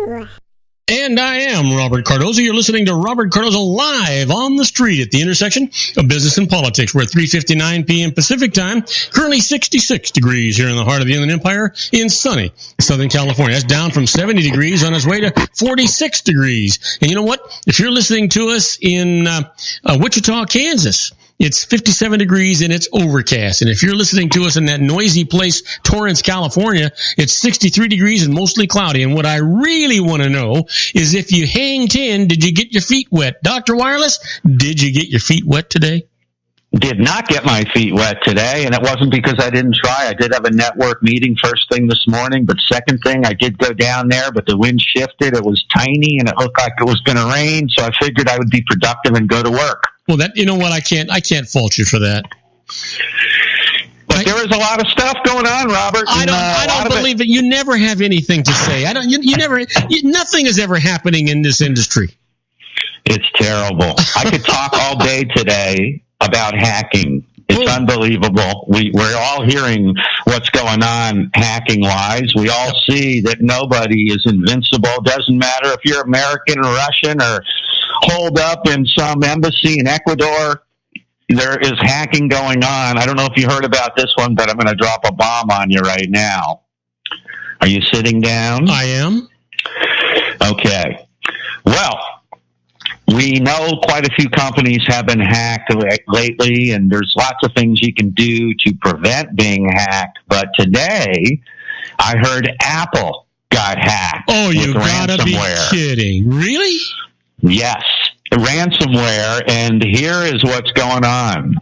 oi. And I am Robert Cardoza. You're listening to Robert Cardoza live on the street at the intersection of business and politics. We're at 3:59 p.m. Pacific time, currently 66 degrees here in the heart of the Inland Empire in sunny Southern California. That's down from 70 degrees on its way to 46 degrees. And you know what? If you're listening to us in Wichita, Kansas, it's 57 degrees and it's overcast. And if you're listening to us in that noisy place, Torrance, California, it's 63 degrees and mostly cloudy. And what I really want to know is if you hang 10, did you get your feet wet? Dr. Wireless, did you get your feet wet today? Did not get my feet wet today, and it wasn't because I didn't try. I did have a network meeting first thing this morning, but second thing, I did go down there, but the wind shifted. It was tiny, and it looked like it was going to rain, so I figured I would be productive and go to work. Well, that, you know what, I can't fault you for that. But there is a lot of stuff going on, Robert. I don't believe it. You never have anything to say. Nothing is ever happening in this industry. It's terrible. I could talk all day today about hacking. It's unbelievable. We're all hearing what's going on hacking-wise. We all see that nobody is invincible. Doesn't matter if you're American or Russian or holed up in some embassy in Ecuador. There is hacking going on. I don't know if you heard about this one, but I'm going to drop a bomb on you right now. Are you sitting down? I am. Okay. Well, we know quite a few companies have been hacked lately, and there's lots of things you can do to prevent being hacked. But today, I heard Apple got hacked. Oh, you gotta be kidding. Really? Yes. Ransomware, and here is what's going on.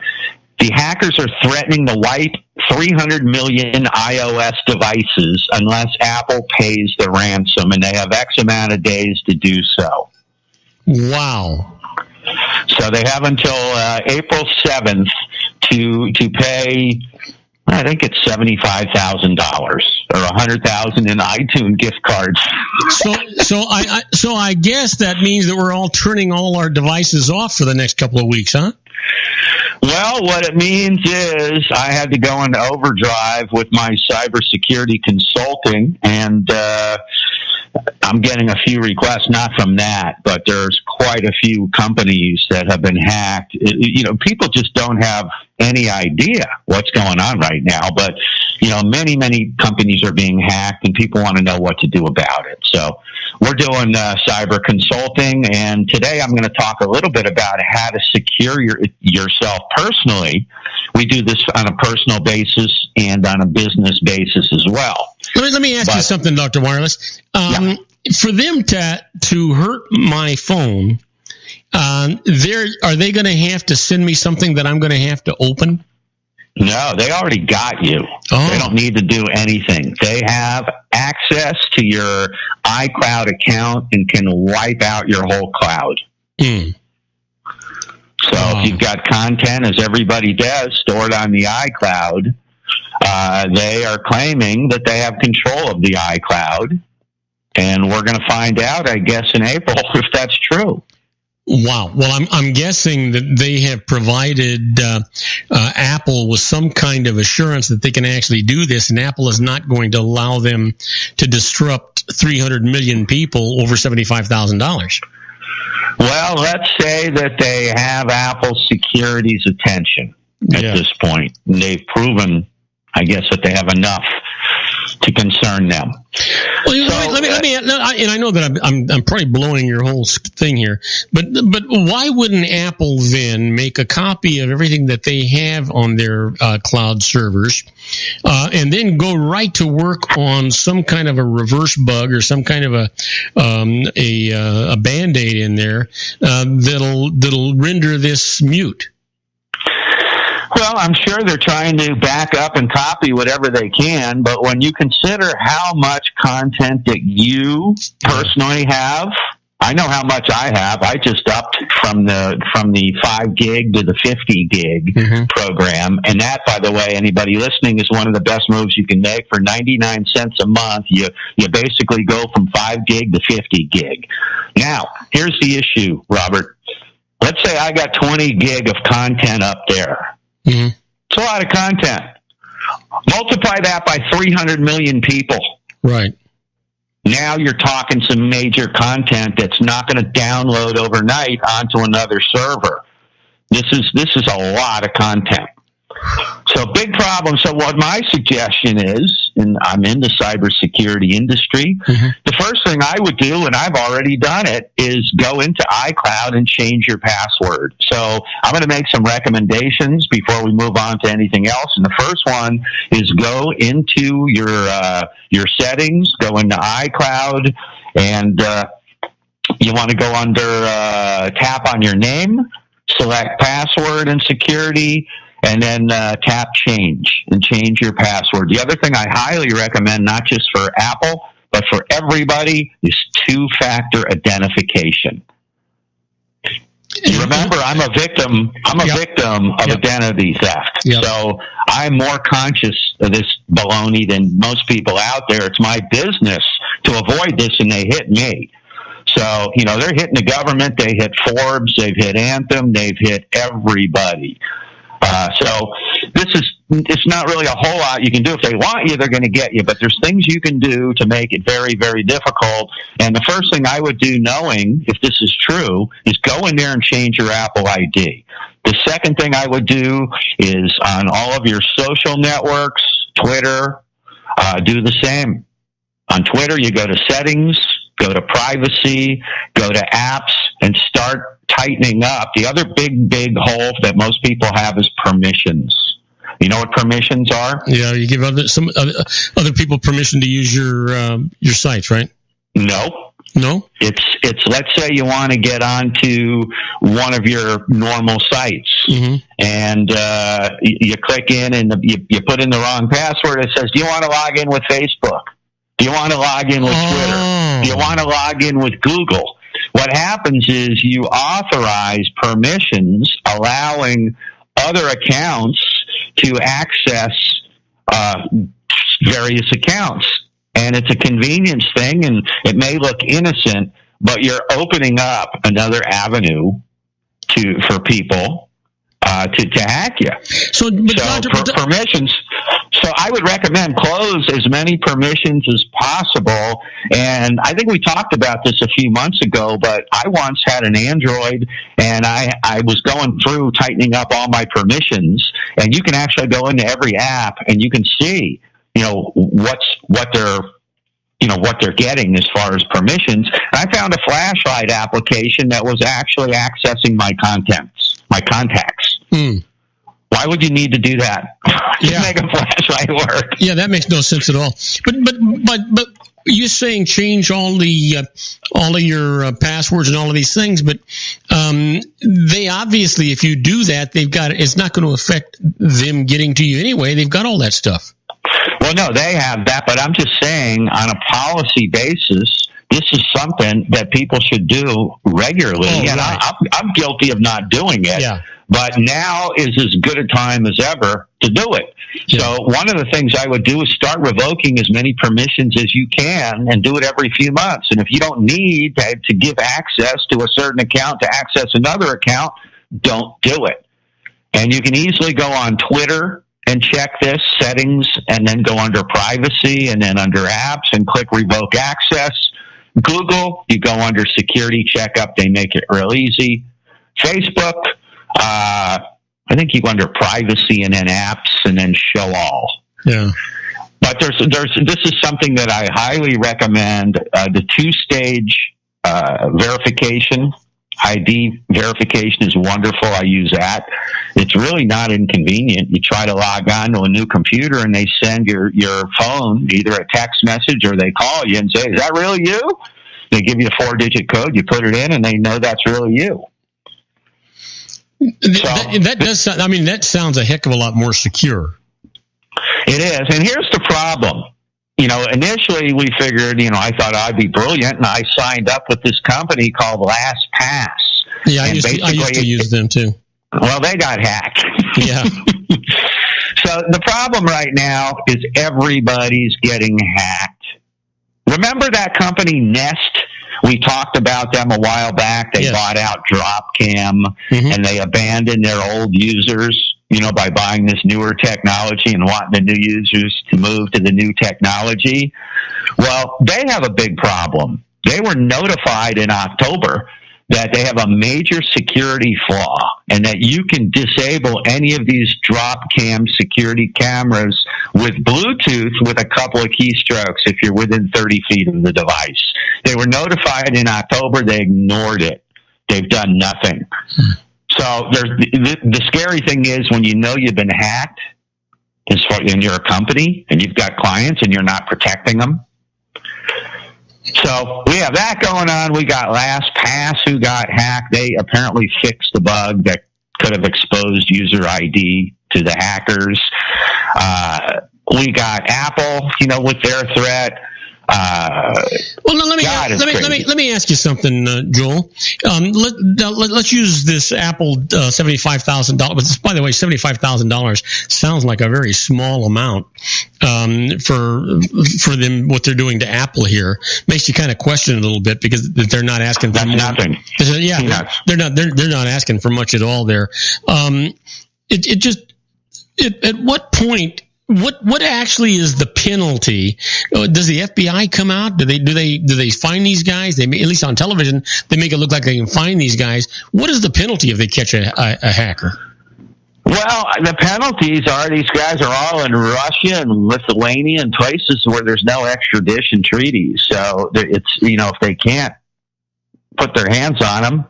The hackers are threatening to wipe 300 million iOS devices unless Apple pays the ransom, and they have X amount of days to do so. Wow. So they have until April 7th to pay, I think it's $75,000 or $100,000 in iTunes gift cards. So I guess that means that we're all turning all our devices off for the next couple of weeks, huh? Well, what it means is I had to go into overdrive with my cybersecurity consulting, and I'm getting a few requests, not from that, but there's quite a few companies that have been hacked. You know, people just don't have any idea what's going on right now, but, you know, many companies are being hacked, and people want to know what to do about it. So we're doing cyber consulting, and today I'm going to talk a little bit about how to secure yourself personally. We do this on a personal basis and on a business basis as well. Let me ask you something, Dr. Wireless. For them to hurt my phone, are they going to have to send me something that I'm going to have to open? No, they already got you. Oh. They don't need to do anything. They have access to your iCloud account and can wipe out your whole cloud. Mm. So if you've got content, as everybody does, stored on the iCloud, they are claiming that they have control of the iCloud. And we're going to find out, I guess, in April if that's true. Wow. Well, I'm guessing that they have provided Apple with some kind of assurance that they can actually do this, and Apple is not going to allow them to disrupt 300 million people over $75,000. Well, let's say that they have Apple's security's attention at this point. And they've proven, I guess, that they have enough to concern them. Well, let me. And I know that I'm probably blowing your whole thing here, but why wouldn't Apple then make a copy of everything that they have on their cloud servers, and then go right to work on some kind of a reverse bug or some kind of a Band-Aid in there that'll render this mute? Well, I'm sure they're trying to back up and copy whatever they can, but when you consider how much content that you personally have, I know how much I have. I just upped from the 5 gig to the 50 gig program, and that, by the way, anybody listening, is one of the best moves you can make. For 99 cents a month, you basically go from 5 gig to 50 gig. Now, here's the issue, Robert. Let's say I got 20 gig of content up there. Mm-hmm. It's a lot of content. Multiply that by 300 million people. Right. Now you're talking some major content that's not going to download overnight onto another server. This is a lot of content. So big problem. So what my suggestion is, and I'm in the cybersecurity industry, the first thing I would do, and I've already done it, is go into iCloud and change your password. So I'm going to make some recommendations before we move on to anything else. And the first one is go into your settings, go into iCloud, and you want to go under tap on your name, select password and security, and then tap change and change your password. The other thing I highly recommend, not just for Apple, but for everybody, is two-factor identification. Remember, I'm a victim of identity theft. So I'm more conscious of this baloney than most people out there. It's my business to avoid this, and they hit me. So, they're hitting the government, they hit Forbes, they've hit Anthem, they've hit everybody. So it's not really a whole lot you can do. If they want you, they're going to get you. But there's things you can do to make it very, very difficult. And the first thing I would do, knowing if this is true, is go in there and change your Apple ID. The second thing I would do is on all of your social networks, Twitter, do the same. On Twitter, you go to settings, go to privacy, go to apps, and start tightening up. The other big hole that most people have is permissions. You know what permissions are? Yeah, you give other people permission to use your sites, right? No. It's let's say you want to get onto one of your normal sites, and you click in and you put in the wrong password. It says, "Do you want to log in with Facebook? Do you want to log in with Twitter? Do you want to log in with Google?" What happens is you authorize permissions allowing other accounts to access various accounts. And it's a convenience thing, and it may look innocent, but you're opening up another avenue for people to hack you. So permissions. So I would recommend close as many permissions as possible. And I think we talked about this a few months ago, but I once had an Android, and I was going through tightening up all my permissions. And you can actually go into every app, and you can see, what they're getting as far as permissions. And I found a flashlight application that was actually accessing my contacts. Why would you need to do that? To make a flashlight work? Yeah, that makes no sense at all. But you're saying change all of your passwords and all of these things, but they obviously, if you do that, it's not going to affect them getting to you anyway. They've got all that stuff. Well, no, they have that, but I'm just saying on a policy basis, this is something that people should do regularly. And I'm guilty of not doing it. Yeah. But now is as good a time as ever to do it. Yeah. So one of the things I would do is start revoking as many permissions as you can, and do it every few months. And if you don't need to give access to a certain account to access another account, don't do it. And you can easily go on Twitter and check this, settings, and then go under privacy, and then under apps and click revoke access. Google, you go under security checkup. They make it real easy. Facebook, I think you go under privacy and then apps and then show all. Yeah. But this is something that I highly recommend. The two-stage verification, ID verification, is wonderful. I use that. It's really not inconvenient. You try to log on to a new computer, and they send your phone either a text message, or they call you and say, "Is that really you?" They give you a 4-digit code. You put it in, and they know that's really you. That does sound, that sounds a heck of a lot more secure. It is. And here's the problem. Initially we figured, I thought I'd be brilliant, and I signed up with this company called LastPass. Yeah, I used to use them too. Well, they got hacked. Yeah. So the problem right now is everybody's getting hacked. Remember that company Nest? We talked about them a while back. They bought out Dropcam, and they abandoned their old users, by buying this newer technology and wanting the new users to move to the new technology. Well, they have a big problem. They were notified in October that they have a major security flaw and that you can disable any of these drop cam security cameras with Bluetooth with a couple of keystrokes if you're within 30 feet of the device. They were notified in October. They ignored it. They've done nothing. So the scary thing is when you know you've been hacked and you're a company and you've got clients and you're not protecting them. So we have that going on. We got LastPass who got hacked. They apparently fixed the bug that could have exposed user ID to the hackers. We got Apple, with their threat. Well, no, let me ask you something, Joel. Let's use this Apple $75,000. By the way, $75,000 sounds like a very small amount for them. What they're doing to Apple here makes you kind of question it a little bit because they're not asking for nothing. Yeah, they're not asking for much at all there. At what point? What actually is the penalty? Does the FBI come out? Do they find these guys? At least on television, they make it look like they can find these guys. What is the penalty if they catch a hacker? Well, the penalties are these guys are all in Russia and Lithuania and places where there's no extradition treaties. So it's if they can't put their hands on them,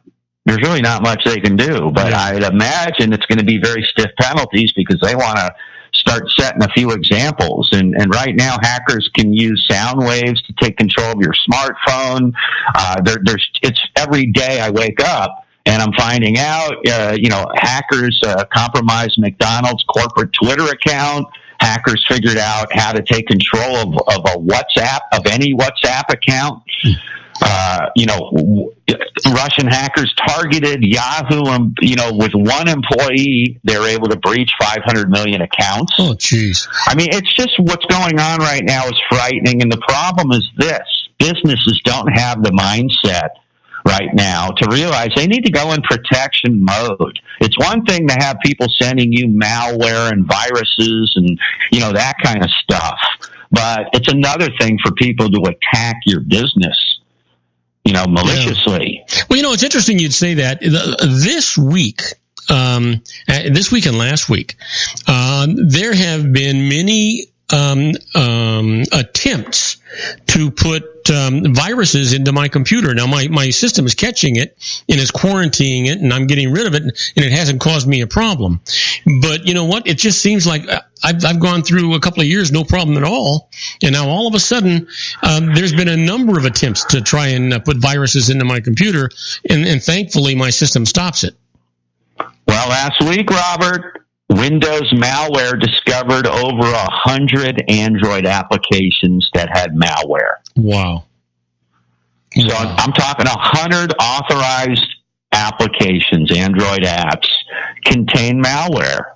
there's really not much they can do. But I'd imagine it's going to be very stiff penalties because they want to start setting a few examples. And right now, hackers can use sound waves to take control of your smartphone. It's every day I wake up and I'm finding out, hackers compromised McDonald's corporate Twitter account. Hackers figured out how to take control of a WhatsApp, of any WhatsApp account. Russian hackers targeted Yahoo, and with one employee, they were able to breach 500 million accounts. Oh, jeez. I mean, it's just what's going on right now is frightening, and the problem is this: businesses don't have the mindset right now to realize they need to go in protection mode. It's one thing to have people sending you malware and viruses and that kind of stuff, but it's another thing for people to attack your business maliciously. Yeah. Well, it's interesting you'd say that. This week and last week, there have been many attempts to put viruses into my computer. Now, my system is catching it and is quarantining it, and I'm getting rid of it, and it hasn't caused me a problem. But you know what? It just seems like I've gone through a couple of years, no problem at all, and now all of a sudden, there's been a number of attempts to try and put viruses into my computer, and thankfully my system stops it. Well, last week, Robert, Windows malware discovered over 100 Android applications that had malware. Wow. So I'm talking 100 authorized applications, Android apps, contain malware.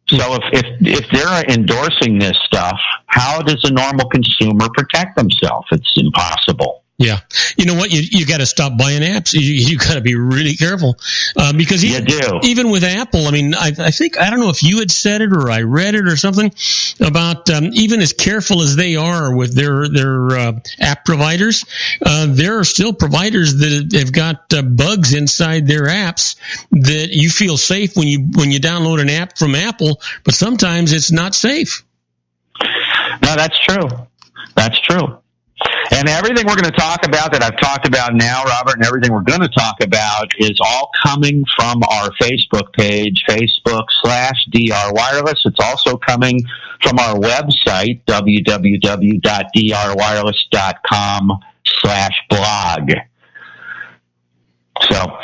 So if they're endorsing this stuff, how does a normal consumer protect themselves? It's impossible. Yeah. You know what? You got to stop buying apps. You got to be really careful because even with Apple, I mean, I think, I don't know if you had said it or I read it or something about even as careful as they are with their app providers, there are still providers that have got bugs inside their apps that you feel safe when you download an app from Apple, but sometimes it's not safe. No, that's true. That's true. And everything we're going to talk about that I've talked about now, Robert, and everything we're going to talk about is all coming from our Facebook page, Facebook.com/DR Wireless. It's also coming from our website, www.drwireless.com/blog. So,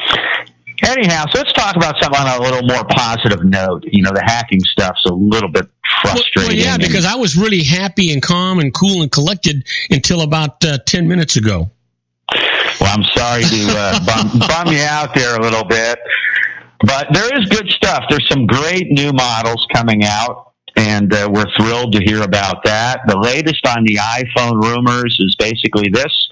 anyhow, so let's talk about something on a little more positive note. The hacking stuff's a little bit frustrating. Well, yeah, because I was really happy and calm and cool and collected until about 10 minutes ago. Well, I'm sorry to bum you out there a little bit, but there is good stuff. There's some great new models coming out, and we're thrilled to hear about that. The latest on the iPhone rumors is basically this.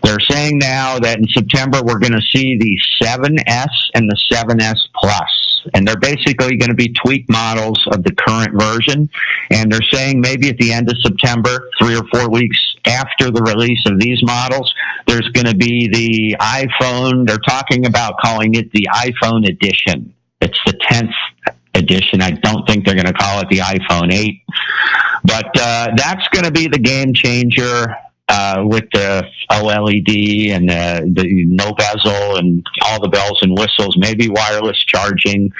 They're saying now that in September we're going to see the 7S and the 7S Plus, and they're basically going to be tweaked models of the current version. And they're saying maybe at the end of September, 3 or 4 weeks after the release of these models, there's going to be the iPhone. They're talking about calling it the iPhone edition. It's the 10th edition. I don't think they're going to call it the iPhone 8. But that's going to be the game changer with the OLED and the no bezel and all the bells and whistles, maybe wireless charging.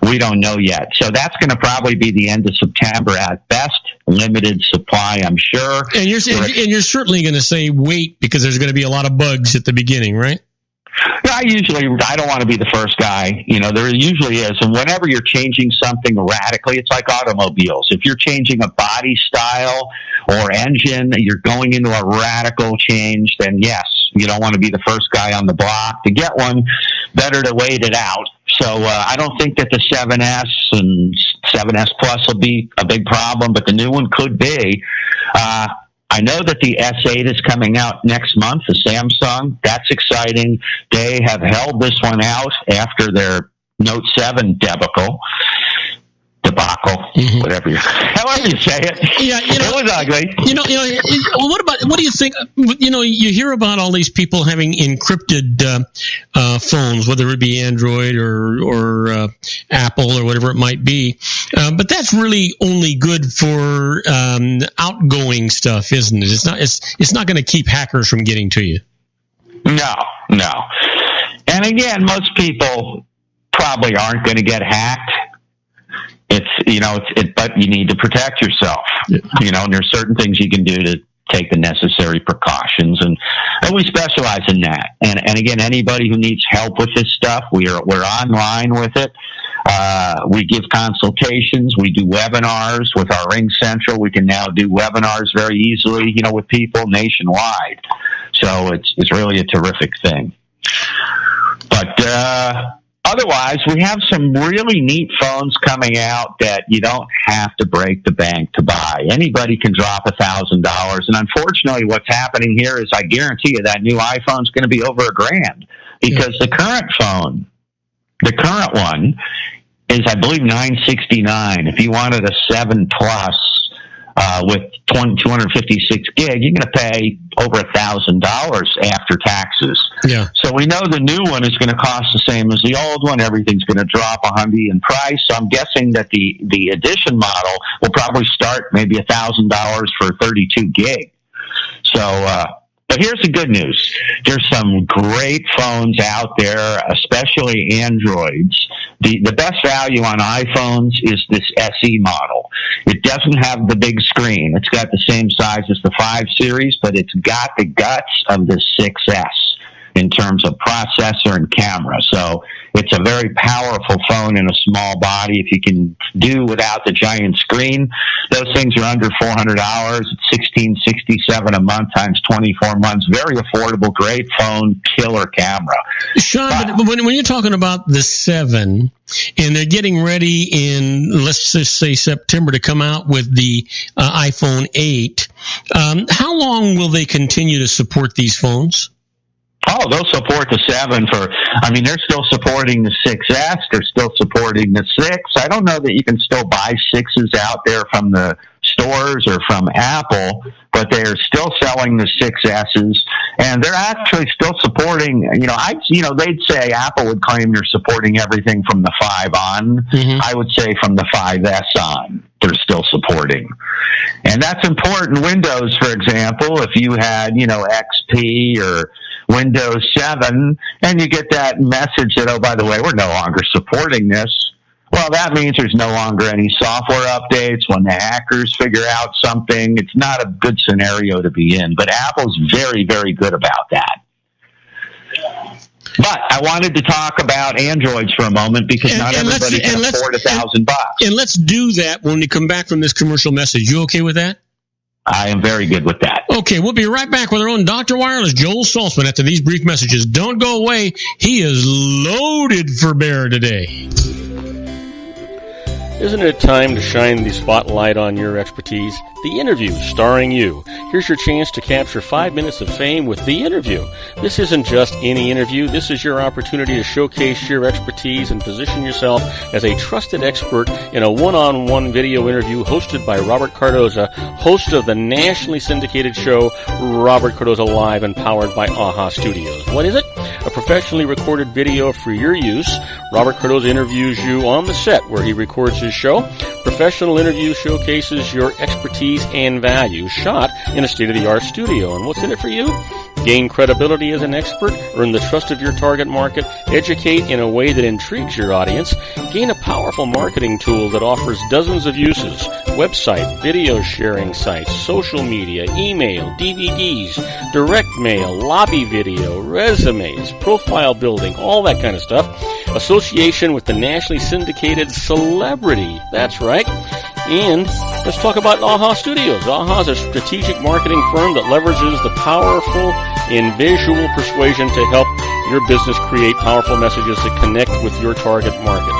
We don't know yet. So that's going to probably be the end of September at best. Limited supply, I'm sure. And you're certainly going to say wait because there's going to be a lot of bugs at the beginning, right? I don't want to be the first guy. There usually is. And whenever you're changing something radically, it's like automobiles. If you're changing a body style or engine, you're going into a radical change, then yes, you don't want to be the first guy on the block. To get one, better to wait it out. So I don't think that the 7S and 7S Plus will be a big problem, but the new one could be. I know that the S8 is coming out next month, the Samsung. That's exciting. They have held this one out after their Note 7 debacle, however you say it. Yeah, it was ugly. What do you think? You hear about all these people having encrypted phones, whether it be Android or Apple or whatever it might be. But that's really only good for outgoing stuff, isn't it? It's not going to keep hackers from getting to you. No. And again, most people probably aren't going to get hacked. But you need to protect yourself. Yeah. And there's certain things you can do to take the necessary precautions, and we specialize in that. And again, anybody who needs help with this stuff, we're online with it. We give consultations. We do webinars with our Ring Central. We can now do webinars very easily, with people nationwide. So it's really a terrific thing. But otherwise, we have some really neat phones coming out that you don't have to break the bank to buy. Anybody can drop $1,000. And unfortunately, what's happening here is I guarantee you that new iPhone's going to be over $1,000 because the current one is, I believe, $969. If you wanted a 7 Plus with 256 gig, you're going to pay over $1,000 after taxes. Yeah. So we know the new one is going to cost the same as the old one. Everything's going to drop $100 in price. So I'm guessing that the edition model will probably start maybe $1,000 for 32 gig. So, but here's the good news. There's some great phones out there, especially Androids. The best value on iPhones is this SE model. It doesn't have the big screen. It's got the same size as the 5 series, but it's got the guts of the 6S in terms of processor and camera. So it's a very powerful phone in a small body. If you can do without the giant screen, those things are under $400. It's $1,667 a month times 24 months. Very affordable, great phone, killer camera. Sean, but when you're talking about the 7, and they're getting ready in, let's just say, September to come out with the iPhone 8, how long will they continue to support these phones? Oh, they'll support the 7 they're still supporting the 6S. They're still supporting the 6. I don't know that you can still buy 6s out there from the stores or from Apple, but they're still selling the 6Ss, and they're actually still supporting, they'd say Apple would claim they're supporting everything from the 5 on. Mm-hmm. I would say from the 5S on, they're still supporting. And that's important. Windows, for example, if you had, XP or Windows 7, and you get that message that, oh, by the way, we're no longer supporting this. Well, that means there's no longer any software updates. When the hackers figure out something, it's not a good scenario to be in. But Apple's very, very good about that. But I wanted to talk about Androids for a moment because not everybody can afford $1,000. And let's do that when we come back from this commercial message. You okay with that? I am very good with that. Okay, we'll be right back with our own Dr. Wireless, Joel Saltzman, after these brief messages. Don't go away. He is loaded for bear today. Isn't it time to shine the spotlight on your expertise? The interview starring you. Here's your chance to capture 5 minutes of fame with The Interview. This isn't just any interview. This is your opportunity to showcase your expertise and position yourself as a trusted expert in a one-on-one video interview hosted by Robert Cardoza, host of the nationally syndicated show Robert Cardoza Live and powered by AHA Studios. What is it? A professionally recorded video for your use. Robert Cardoza interviews you on the set where he records his show. Professional interview showcases your expertise and value, shot in a state-of-the-art studio. And what's in it for you? Gain credibility as an expert, earn the trust of your target market, educate in a way that intrigues your audience, gain a powerful marketing tool that offers dozens of uses, website, video sharing sites, social media, email, DVDs, direct mail, lobby video, resumes, profile building, all that kind of stuff. Association with the nationally syndicated celebrity. That's right. And let's talk about AHA Studios. AHA is a strategic marketing firm that leverages the powerful and visual persuasion to help your business create powerful messages that connect with your target market.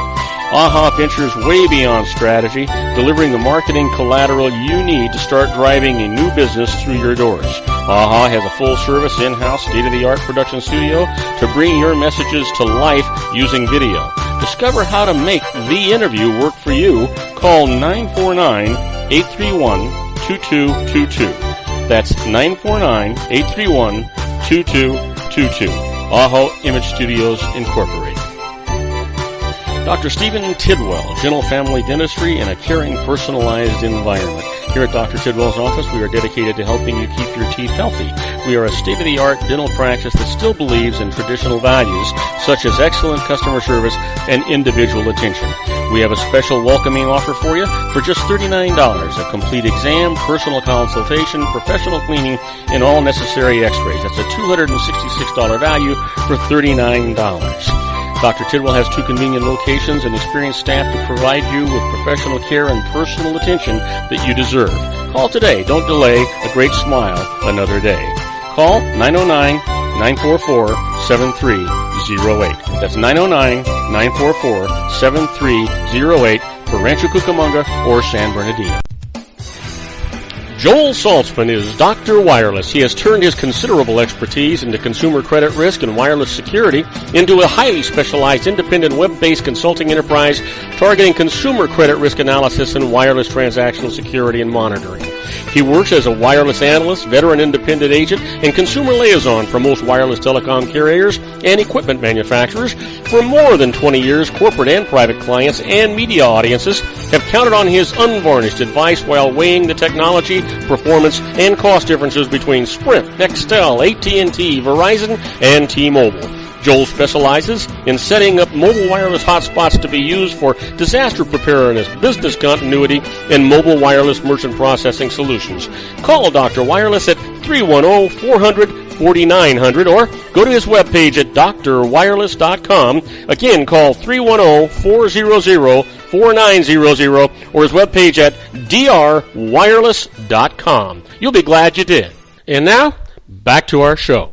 AHA ventures way beyond strategy, delivering the marketing collateral you need to start driving a new business through your doors. AHA has a full-service, in-house, state-of-the-art production studio to bring your messages to life using video. Discover how to make The Interview work for you. Call 949-831-2222. That's 949-831-2222. AHA Image Studios, Incorporated. Dr. Stephen Tidwell, Gentle Family Dentistry in a caring, personalized environment. Here at Dr. Tidwell's office, we are dedicated to helping you keep your teeth healthy. We are a state-of-the-art dental practice that still believes in traditional values, such as excellent customer service and individual attention. We have a special welcoming offer for you for just $39, a complete exam, personal consultation, professional cleaning, and all necessary x-rays. That's a $266 value for $39. Dr. Tidwell has 2 convenient locations and experienced staff to provide you with professional care and personal attention that you deserve. Call today. Don't delay. A great smile another day. Call 909-944-7308. That's 909-944-7308 for Rancho Cucamonga or San Bernardino. Joel Saltzman is Dr. Wireless. He has turned his considerable expertise into consumer credit risk and wireless security into a highly specialized independent web-based consulting enterprise targeting consumer credit risk analysis and wireless transactional security and monitoring. He works as a wireless analyst, veteran independent agent, and consumer liaison for most wireless telecom carriers and equipment manufacturers. For more than 20 years, corporate and private clients and media audiences have counted on his unvarnished advice while weighing the technology, performance, and cost differences between Sprint, Nextel, AT&T, Verizon, and T-Mobile. Joel specializes in setting up mobile wireless hotspots to be used for disaster preparedness, business continuity, and mobile wireless merchant processing solutions. Call Dr. Wireless at 310-400-4900 or go to his webpage at drwireless.com. Again, call 310-400-4900 or his webpage at drwireless.com. You'll be glad you did. And now, back to our show.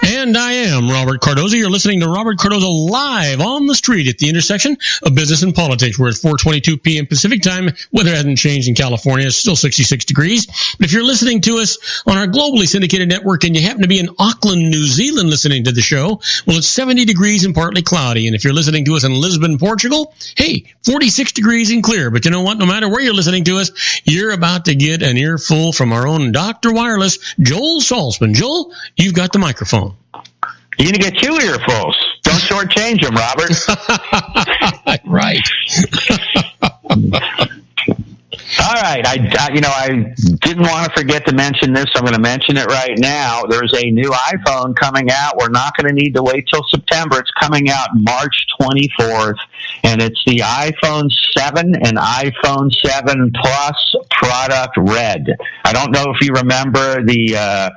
And I am Robert Cardoza. You're listening to Robert Cardoza live on the street at the intersection of business and politics. We're at 4:22 p.m. Pacific time. Weather hasn't changed in California. It's still 66 degrees. But if you're listening to us on our globally syndicated network and you happen to be in Auckland, New Zealand listening to the show, well, it's 70 degrees and partly cloudy. And if you're listening to us in Lisbon, Portugal, hey, 46 degrees and clear. But you know what? No matter where you're listening to us, you're about to get an earful from our own Dr. Wireless, Joel Saltzman. Joel, you've got the microphone. You're going to get 2 earfuls. Don't shortchange them, Robert. Right. All right. I didn't want to forget to mention this. I'm going to mention it right now. There's a new iPhone coming out. We're not going to need to wait till September. It's coming out March 24th, and it's the iPhone 7 and iPhone 7 Plus product red. I don't know if you remember the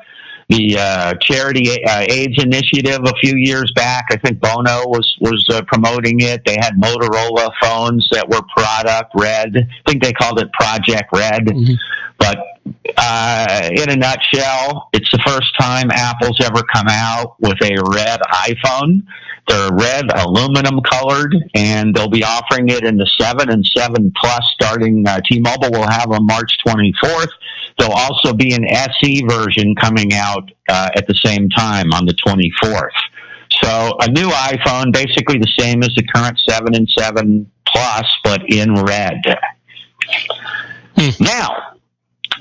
charity AIDS initiative a few years back. I think Bono was promoting it. They had Motorola phones that were product red. I think they called it Project Red. Mm-hmm. But in a nutshell, it's the first time Apple's ever come out with a red iPhone. They're red, aluminum colored, and they'll be offering it in the 7 and 7 Plus starting. T-Mobile will have on March 24th. There'll also be an SE version coming out at the same time on the 24th. So a new iPhone, basically the same as the current 7 and 7 Plus, but in red. Now,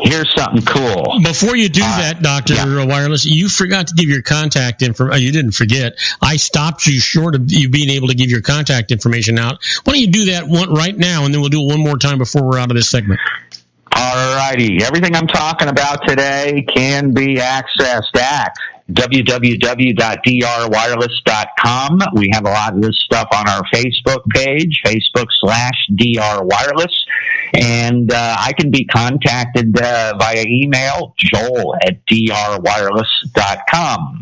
here's something cool. Before you do that, Dr. Wireless, you forgot to give your contact information. You didn't forget. I stopped you short of you being able to give your contact information out. Why don't you do that right now, and then we'll do it one more time before we're out of this segment. All righty. Everything I'm talking about today can be accessed at www.drwireless.com. We have a lot of this stuff on our Facebook page, Facebook/drwireless. And I can be contacted via email, joel@drwireless.com.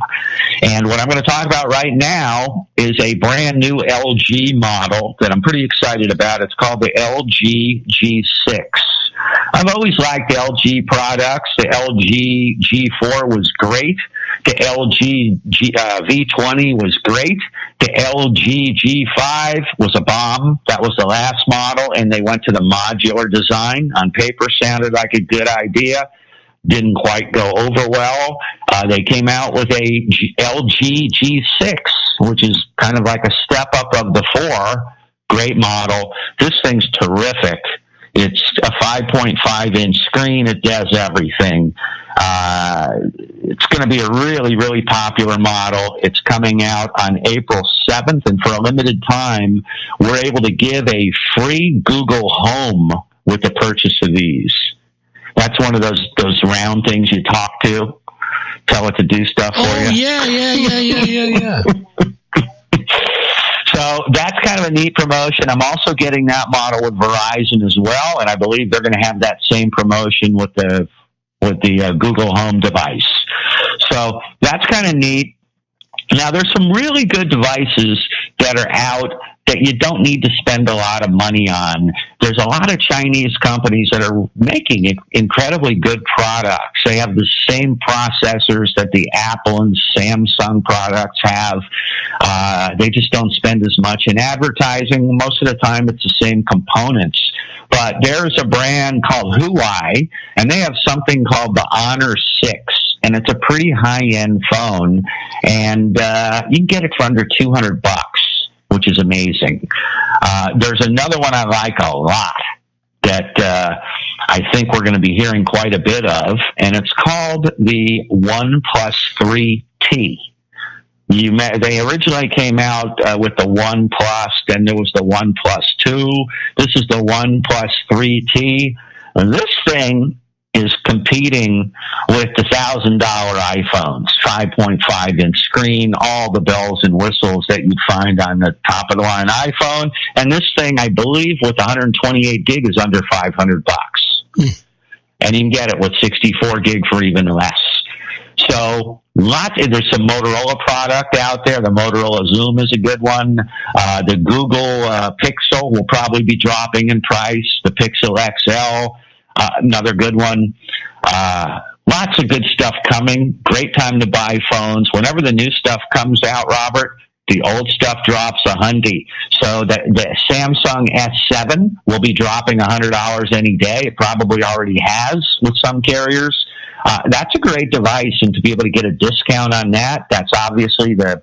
And what I'm going to talk about right now is a brand new LG model that I'm pretty excited about. It's called the LG G6. I've always liked LG products. The LG G4 was great. The LG V20 was great. The LG G5 was a bomb. That was the last model, and they went to the modular design. On paper, sounded like a good idea. Didn't quite go over well. They came out with a LG G6, which is kind of like a step up of the 4. Great model. This thing's terrific. It's a 5.5-inch screen. It does everything. It's going to be a really, really popular model. It's coming out on April 7th, and for a limited time, we're able to give a free Google Home with the purchase of these. That's one of those round things you talk to, tell it to do stuff for you. Yeah. So that's kind of a neat promotion. I'm also getting that model with Verizon as well, and I believe they're going to have that same promotion with the Google Home device. So that's kind of neat. Now, there's some really good devices that are out that you don't need to spend a lot of money on. There's a lot of Chinese companies that are making incredibly good products. They have the same processors that the Apple and Samsung products have. They just don't spend as much in advertising. Most of the time, it's the same components. But there's a brand called Huawei, and they have something called the Honor 6. And it's a pretty high-end phone, and you can get it for under $200, which is amazing. There's another one I like a lot that I think we're going to be hearing quite a bit of, and it's called the OnePlus 3T. They originally came out with the OnePlus, then there was the OnePlus 2. This is the OnePlus 3T. And this thing is competing with the $1,000 iPhones, 5.5-inch screen, all the bells and whistles that you'd find on the top-of-the-line iPhone. And this thing, I believe, with 128 gig is under $500. And you can get it with 64 gig for even less. So there's some Motorola product out there. The Motorola Zoom is a good one. The Google Pixel will probably be dropping in price. The Pixel XL, another good one. Lots of good stuff coming. Great time to buy phones. Whenever the new stuff comes out, Robert, the old stuff drops $100. So the Samsung S7 will be dropping $100 any day. It probably already has with some carriers. That's a great device, and to be able to get a discount on that, that's obviously the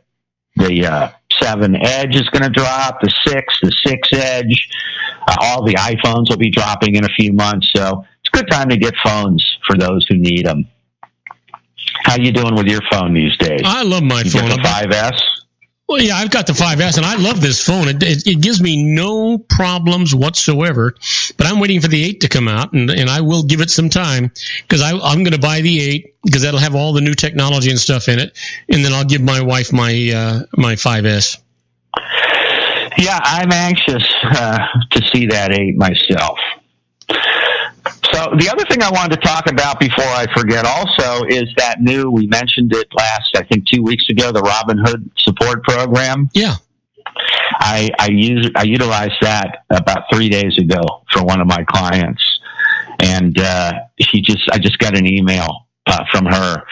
7 Edge is going to drop, the 6 Edge. All the iPhones will be dropping in a few months, so it's a good time to get phones for those who need them. How you doing with your phone these days? I love my phone. You got the 5S? Well, yeah, I've got the 5S, and I love this phone. It gives me no problems whatsoever, but I'm waiting for the 8 to come out, and I will give it some time, because I'm going to buy the 8, because that'll have all the new technology and stuff in it, and then I'll give my wife my 5S. Yeah, I'm anxious to see that 8 myself. So the other thing I wanted to talk about before I forget also is that we mentioned it last, I think 2 weeks ago, the Robinhood support program. Yeah. I utilized that about 3 days ago for one of my clients. And I just got an email from her,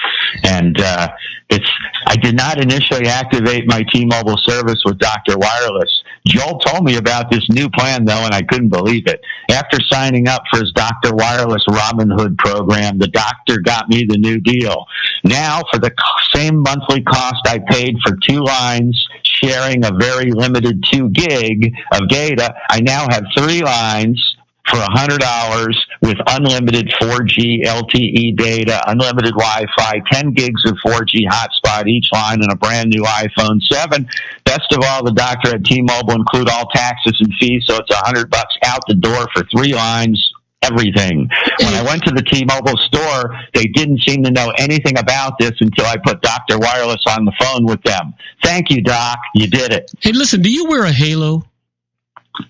and I did not initially activate my T-Mobile service with Dr. Wireless. Joel told me about this new plan, though, and I couldn't believe it. After signing up for his Dr. Wireless Robinhood program, the doctor got me the new deal. Now, for the same monthly cost I paid for 2 lines, sharing a very limited 2 gig of data, I now have 3 lines for $100 with unlimited 4G LTE data, unlimited Wi-Fi, 10 gigs of 4G hotspot each line, and a brand new iPhone 7. Best of all, the doctor at T-Mobile include all taxes and fees, so it's $100 out the door for 3 lines. Everything. When I went to the T-Mobile store, they didn't seem to know anything about this until I put Dr. Wireless on the phone with them. Thank you, Doc. You did it. Hey, listen, do you wear a halo?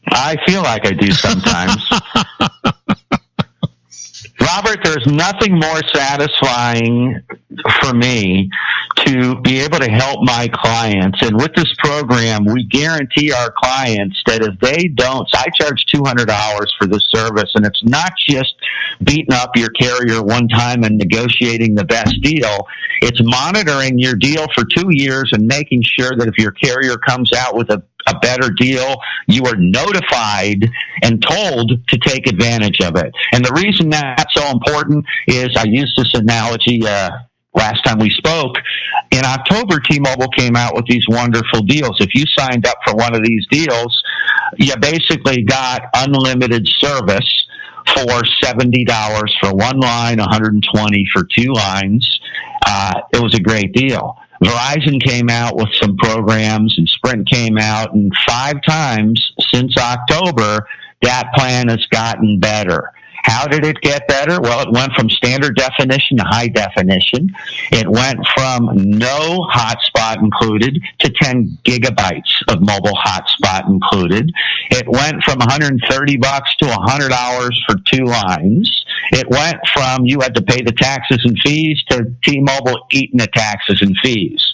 I feel like I do sometimes. Robert, there's nothing more satisfying for me to be able to help my clients. And with this program, we guarantee our clients that if they don't, I charge $200 for this service, and it's not just beating up your carrier one time and negotiating the best deal. It's monitoring your deal for 2 years and making sure that if your carrier comes out with a better deal, you are notified and told to take advantage of it. And the reason that's so important is, I used this analogy last time we spoke. In October, T-Mobile came out with these wonderful deals. If you signed up for one of these deals, you basically got unlimited service for $70 for 1 line, $120 for 2 lines. It was a great deal. Verizon came out with some programs, and Sprint came out, and 5 times since October, that plan has gotten better. How did it get better? Well, it went from standard definition to high definition. It went from no hotspot included to 10 gigabytes of mobile hotspot included. It went from $130 to $100 for 2 lines. It went from you had to pay the taxes and fees to T-Mobile eating the taxes and fees.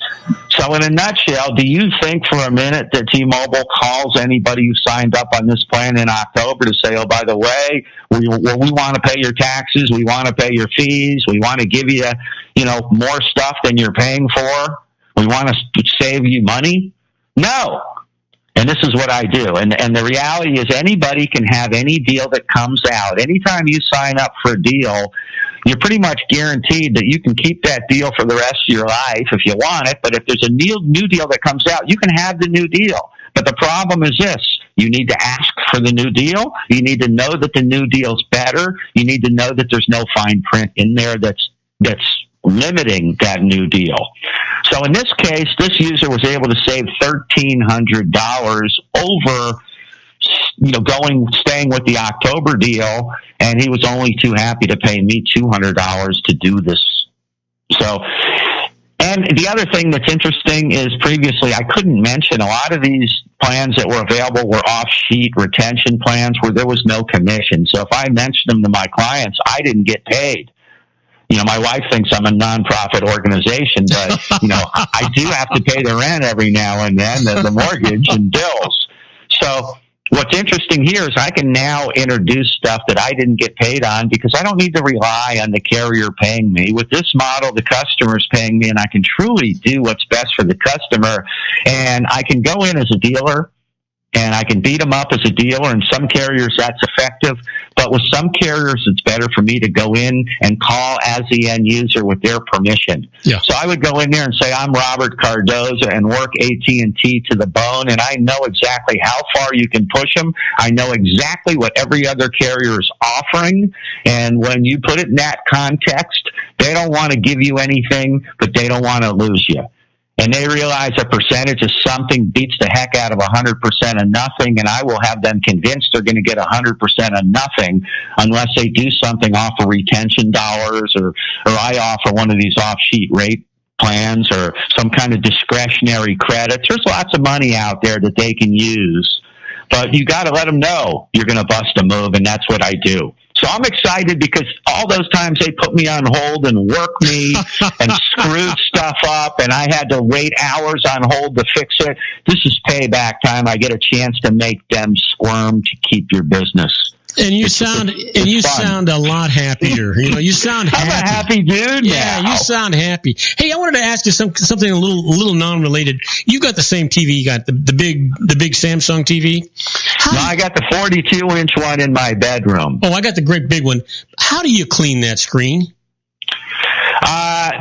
So in a nutshell, do you think for a minute that T-Mobile calls anybody who signed up on this plan in October to say, oh, by the way, we want to pay your taxes, we want to pay your fees, we want to give you, more stuff than you're paying for, we want to save you money? No. And this is what I do. And the reality is, anybody can have any deal that comes out. Anytime you sign up for a deal, you're pretty much guaranteed that you can keep that deal for the rest of your life if you want it. But if there's a new deal that comes out, you can have the new deal. But the problem is this: you need to ask for the new deal. You need to know that the new deal's better. You need to know that there's no fine print in there that's limiting that new deal. So in this case, this user was able to save $1,300 over, staying with the October deal, and he was only too happy to pay me $200 to do this. So, and the other thing that's interesting is, previously I couldn't mention a lot of these plans that were available were off-sheet retention plans where there was no commission. So if I mentioned them to my clients, I didn't get paid. My wife thinks I'm a nonprofit organization, but, I do have to pay the rent every now and then, the mortgage and bills. So what's interesting here is I can now introduce stuff that I didn't get paid on because I don't need to rely on the carrier paying me. With this model, the customer's paying me, and I can truly do what's best for the customer. And I can go in as a dealer, and I can beat them up as a dealer, and some carriers that's effective. But with some carriers, it's better for me to go in and call as the end user with their permission. Yeah. So I would go in there and say, I'm Robert Cardoza and work AT&T to the bone, and I know exactly how far you can push them. I know exactly what every other carrier is offering. And when you put it in that context, they don't want to give you anything, but they don't want to lose you. And they realize a percentage of something beats the heck out of 100% of nothing, and I will have them convinced they're going to get 100% of nothing unless they do something off of retention dollars, or I offer one of these off-sheet rate plans or some kind of discretionary credits. There's lots of money out there that they can use, but you got to let them know you're going to bust a move, and that's what I do. So I'm excited because all those times they put me on hold and worked me and screwed stuff up, and I had to wait hours on hold to fix it. This is payback time. I get a chance to make them squirm to keep your business. And you sound a lot happier. You sound happy. I'm a happy dude. Yeah, now. you sound happy. Hey, I wanted to ask you something a little non-related. You got the same TV. You got the big Samsung TV. No, I got the 42-inch one in my bedroom. Oh, I got the great big one. How do you clean that screen?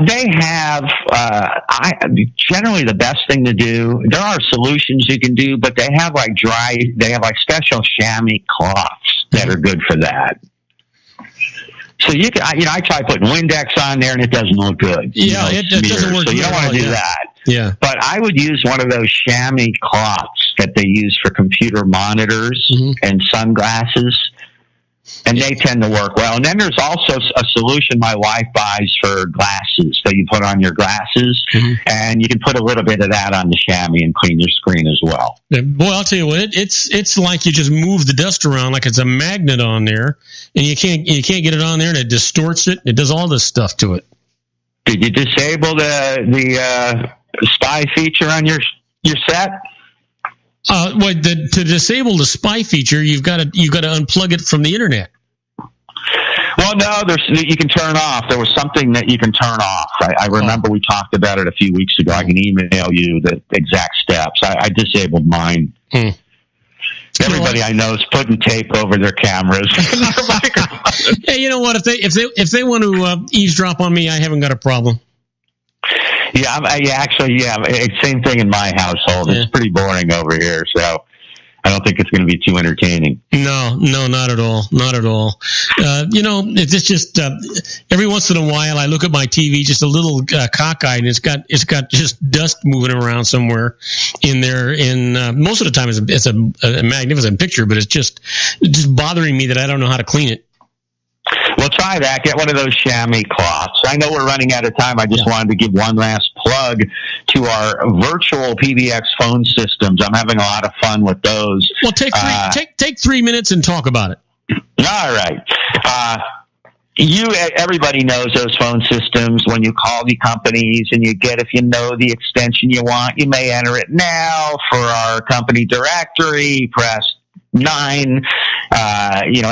They have, generally the best thing to do, there are solutions you can do, but they have like special chamois cloths that are good for that. So you can, I try putting Windex on there and it doesn't look good. Yeah, it doesn't work. So you don't want to do that. Yeah. But I would use one of those chamois cloths that they use for computer monitors and sunglasses. And they tend to work well. And then there's also a solution my wife buys for glasses that you put on your glasses, and you can put a little bit of that on the chamois and clean your screen as well. Boy, I'll tell you what, it's like you just move the dust around like it's a magnet on there, and you can't get it on there, and it distorts it. It does all this stuff to it. Did you disable the spy feature on your set? To disable the spy feature, you've got to unplug it from the internet. Well, no, you can turn off. There was something that you can turn off. I remember we talked about it a few weeks ago. I can email you the exact steps. I disabled mine. Everybody I know is putting tape over their cameras. Hey, you know what? If they want to eavesdrop on me, I haven't got a problem. Yeah, same thing in my household. It's pretty boring over here, so I don't think it's going to be too entertaining. No, not at all. Not at all. It's just every once in a while I look at my TV, just a little cockeyed, and it's got just dust moving around somewhere in there. And most of the time it's a magnificent picture, but it's just bothering me that I don't know how to clean it. Well, try that. Get one of those chamois cloths. I know we're running out of time. I just wanted to give one last plug to our virtual PBX phone systems. I'm having a lot of fun with those. Well, take 3 minutes and talk about it. All right. Everybody knows those phone systems. When you call the companies and if you know the extension you want, you may enter it now. For our company directory, press 9,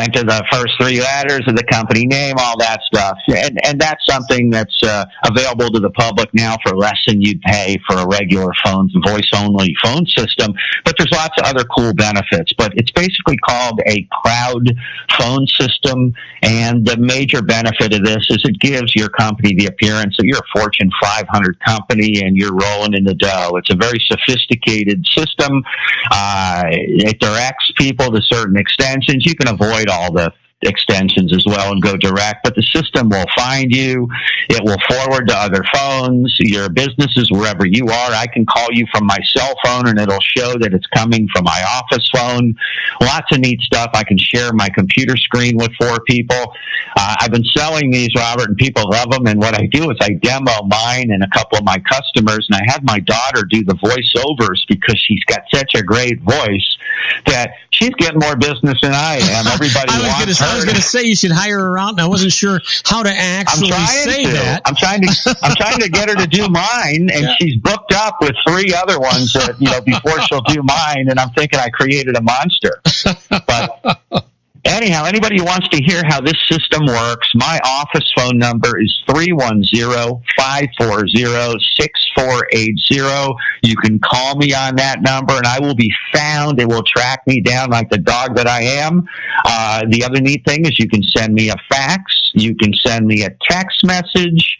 enter the first 3 letters of the company name, all that stuff. And that's something that's available to the public now for less than you'd pay for a regular voice-only phone system. But there's lots of other cool benefits. But it's basically called a cloud phone system. And the major benefit of this is it gives your company the appearance that you're a Fortune 500 company and you're rolling in the dough. It's a very sophisticated system. It directs people to certain extensions. You can avoid all the extensions as well and go direct, but the system will find you. It will forward to other phones, your businesses, wherever you are. I can call you from my cell phone and it'll show that it's coming from my office phone. Lots of neat stuff. I can share my computer screen with 4 people. I've been selling these, Robert, and people love them. And what I do is I demo mine and a couple of my customers, and I have my daughter do the voiceovers because she's got such a great voice that she's getting more business than I am. Everybody wants her. I was going to say you should hire her out, and I wasn't sure how to actually say that. I'm trying to get her to do mine, and she's booked up with 3 other ones that, before she'll do mine, and I'm thinking I created a monster. But anyhow, anybody who wants to hear how this system works, my office phone number is 310-540-6480. You can call me on that number, and I will be found. It will track me down like the dog that I am. The other neat thing is you can send me a fax. You can send me a text message.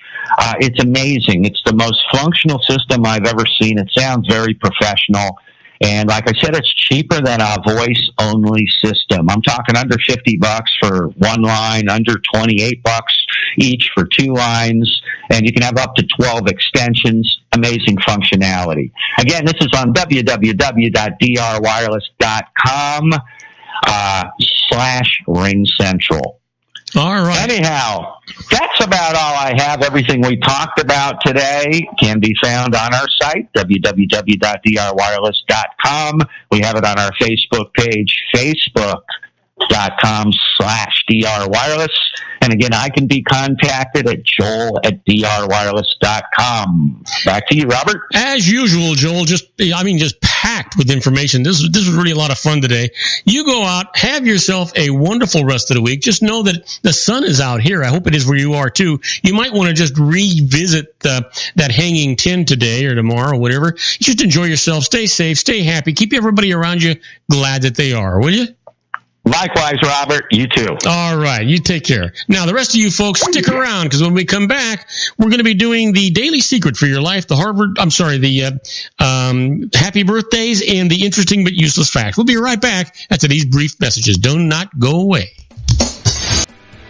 It's amazing. It's the most functional system I've ever seen. It sounds very professional. And like I said, it's cheaper than a voice-only system. I'm talking under $50 for 1 line, under $28 each for 2 lines, and you can have up to 12 extensions. Amazing functionality. Again, this is on www.drwireless.com/RingCentral. All right. Anyhow, that's about all I have. Everything we talked about today can be found on our site, www.drwireless.com. We have it on our Facebook page, Facebook.com/. joel.com/drwireless. And again, I can be contacted at joel@drwireless.com. Back to you, Robert. As usual, Joel, just packed with information. This was really a lot of fun today. You go out, have yourself a wonderful rest of the week. Just know that the sun is out here. I hope it is where you are too. You might want to just revisit that hanging tin today or tomorrow or whatever. Just enjoy yourself. Stay safe. Stay happy. Keep everybody around you glad that they are, will you? Likewise, Robert. You too. All right. You take care. Now, the rest of you folks, stick around, because when we come back, we're going to be doing the Daily Secret for Your Life, the Happy Birthdays, and the Interesting but Useless Facts. We'll be right back after these brief messages. Do not go away.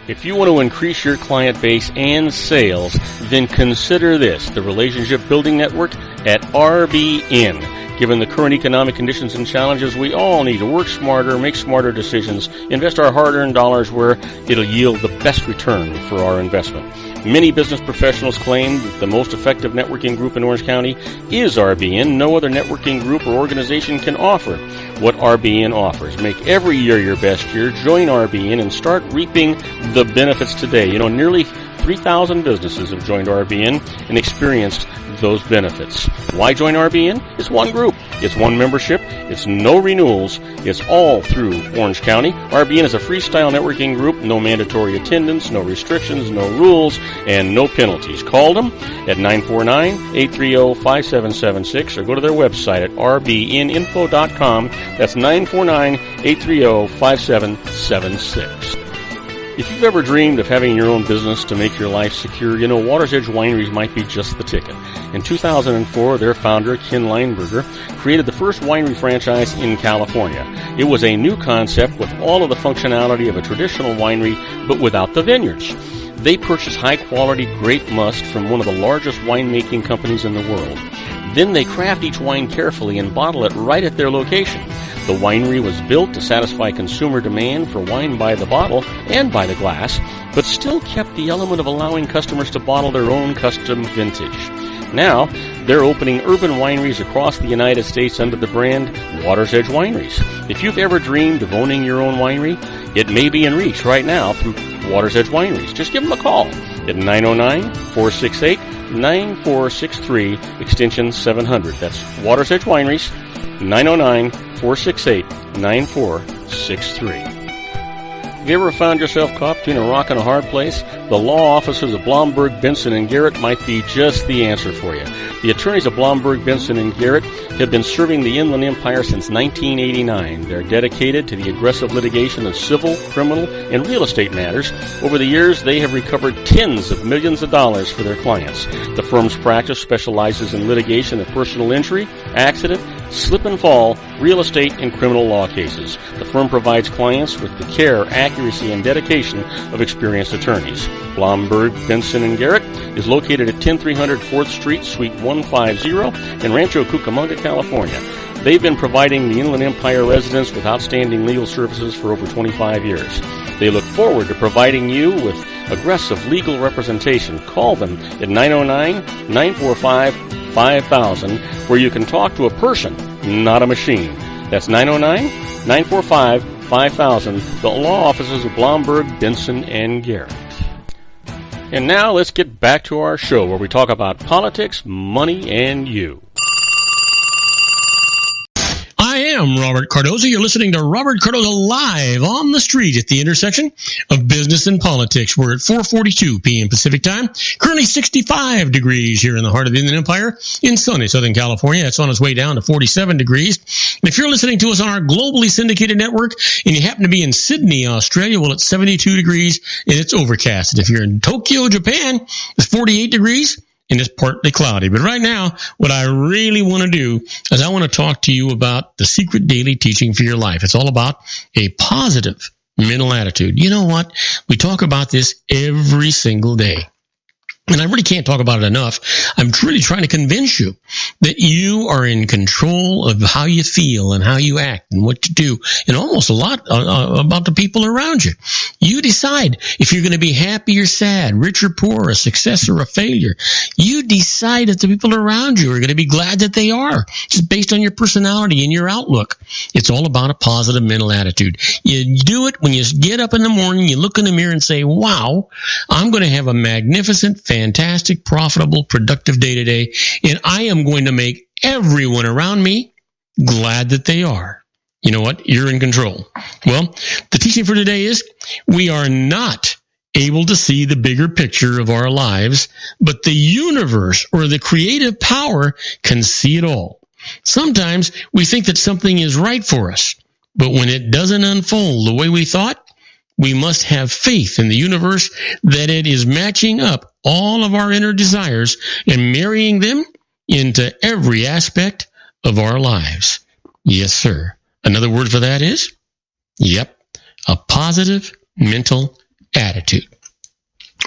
If you want to increase your client base and sales, then consider this, the Relationship Building Network at RBN. Given the current economic conditions and challenges, we all need to work smarter, make smarter decisions, invest our hard-earned dollars where it'll yield the best return for our investment. Many business professionals claim that the most effective networking group in Orange County is RBN. No other networking group or organization can offer what RBN offers. Make every year your best year. Join RBN and start reaping the benefits today. Nearly 3,000 businesses have joined RBN and experienced those benefits. Why join RBN? It's one group. It's one membership. It's no renewals. It's all through Orange County. RBN is a freestyle networking group. No mandatory attendance, no restrictions, no rules, and no penalties. Call them at 949-830-5776 or go to their website at rbninfo.com. That's 949-830-5776. If you've ever dreamed of having your own business to make your life secure, Water's Edge Wineries might be just the ticket. In 2004, their founder, Ken Leinberger, created the first winery franchise in California. It was a new concept with all of the functionality of a traditional winery, but without the vineyards. They purchased high-quality grape must from one of the largest winemaking companies in the world. Then they craft each wine carefully and bottle it right at their location. The winery was built to satisfy consumer demand for wine by the bottle and by the glass, but still kept the element of allowing customers to bottle their own custom vintage. Now, they're opening urban wineries across the United States under the brand Water's Edge Wineries. If you've ever dreamed of owning your own winery, it may be in reach right now through Water's Edge Wineries. Just give them a call at 909-468-9463, extension 700. That's Water's Edge Wineries, 909-468-9463. Have you ever found yourself caught between a rock and a hard place? The law offices of Blomberg, Benson, and Garrett might be just the answer for you. The attorneys of Blomberg, Benson, and Garrett have been serving the Inland Empire since 1989. They're dedicated to the aggressive litigation of civil, criminal, and real estate matters. Over the years, they have recovered tens of millions of dollars for their clients. The firm's practice specializes in litigation of personal injury, accident, slip and fall, real estate, and criminal law cases. The firm provides clients with the care, accuracy, and dedication of experienced attorneys. Blomberg, Benson, and Garrett is located at 10300 4th Street, Suite 150 in Rancho Cucamonga, California. They've been providing the Inland Empire residents with outstanding legal services for over 25 years. They look forward to providing you with aggressive legal representation. Call them at 909-945-5000, where you can talk to a person, not a machine. That's 909-945-5000, the law offices of Blomberg, Benson, and Garrett. And now let's get back to our show where we talk about politics, money, and you. I am Robert Cardoza. You're listening to Robert Cardoza live on the street at the intersection of business and politics. We're at 4:42 p.m. Pacific time. Currently 65 degrees here in the heart of the Inland Empire in sunny Southern California. It's on its way down to 47 degrees. And if you're listening to us on our globally syndicated network and you happen to be in Sydney, Australia, well, it's 72 degrees and it's overcast. And if you're in Tokyo, Japan, it's 48 degrees. And it's partly cloudy. But right now, what I really want to do is I want to talk to you about the secret daily teaching for your life. It's all about a positive mental attitude. You know what? We talk about this every single day. And I really can't talk about it enough. I'm really trying to convince you that you are in control of how you feel and how you act and what you do, and almost a lot about the people around you. You decide if you're going to be happy or sad, rich or poor, a success or a failure. You decide if the people around you are going to be glad that they are, just based on your personality and your outlook. It's all about a positive mental attitude. You do it when you get up in the morning, you look in the mirror and say, wow, I'm going to have a magnificent, fantastic, profitable, productive day today, and I am going to make everyone around me glad that they are. You know what? You're in control. Well, the teaching for today is we are not able to see the bigger picture of our lives, but the universe or the creative power can see it all. Sometimes we think that something is right for us, but when it doesn't unfold the way we thought, we must have faith in the universe that it is matching up all of our inner desires and marrying them into every aspect of our lives. Yes, sir. Another word for that is, a positive mental attitude.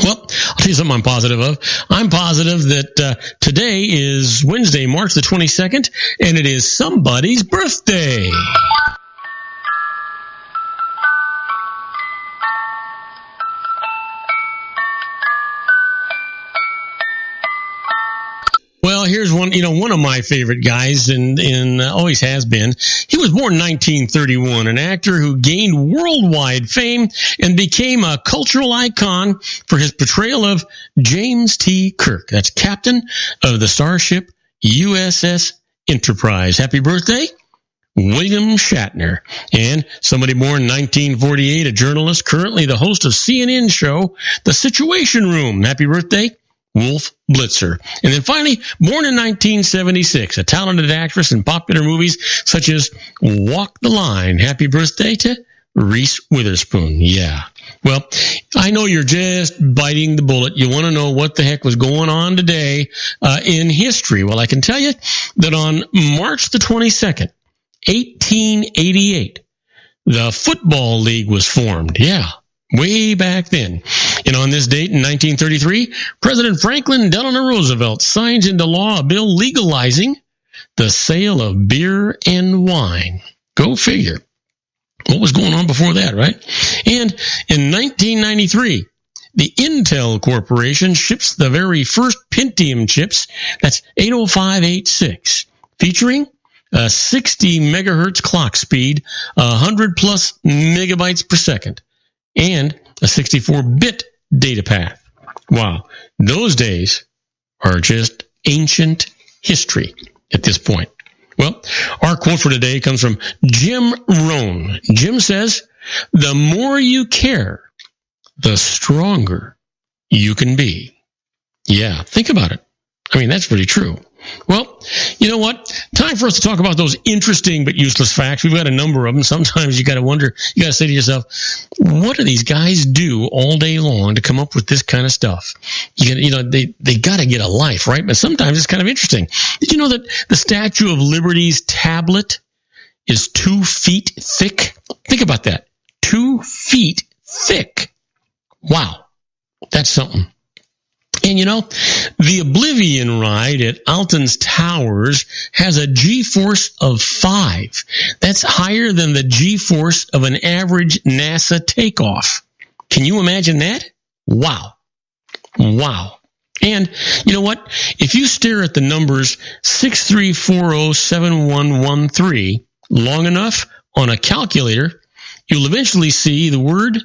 Well, I'll tell you something I'm positive of. I'm positive that today is Wednesday, March the 22nd, and it is somebody's birthday. Well, here's one of my favorite guys, and always has been. He was born in 1931, an actor who gained worldwide fame and became a cultural icon for his portrayal of James T. Kirk. That's captain of the starship USS Enterprise. Happy birthday, William Shatner. And somebody born in 1948, a journalist, currently the host of CNN show The Situation Room. Happy birthday, Wolf Blitzer. And then finally, born in 1976, a talented actress in popular movies such as Walk the Line. Happy birthday to Reese Witherspoon. Yeah. Well, I know you're just biting the bullet. You want to know what the heck was going on today in history. Well, I can tell you that on March the 22nd, 1888, the Football League was formed. Yeah. Way back then. And on this date in 1933, President Franklin Delano Roosevelt signs into law a bill legalizing the sale of beer and wine. Go figure. What was going on before that, right? And in 1993, the Intel Corporation ships the very first Pentium chips, that's 80586, featuring a 60 megahertz clock speed, 100 plus megabytes per second, and a 64-bit data path. Wow. Those days are just ancient history at this point. Well, our quote for today comes from Jim Rohn. Jim says, the more you care, the stronger you can be. Yeah, think about it. I mean, that's pretty true. Well, you know what? Time for us to talk about those interesting but useless facts. We've got a number of them. Sometimes you got to wonder, you got to say to yourself, what do these guys do all day long to come up with this kind of stuff? They got to get a life, right? But sometimes it's kind of interesting. Did you know that the Statue of Liberty's tablet is 2 feet thick? Think about that. 2 feet thick. Wow. That's something. And the Oblivion ride at Alton's Towers has a G-force of 5. That's higher than the G-force of an average NASA takeoff. Can you imagine that? Wow. Wow. And you know what? If you stare at the numbers 63407113 long enough on a calculator, you'll eventually see the word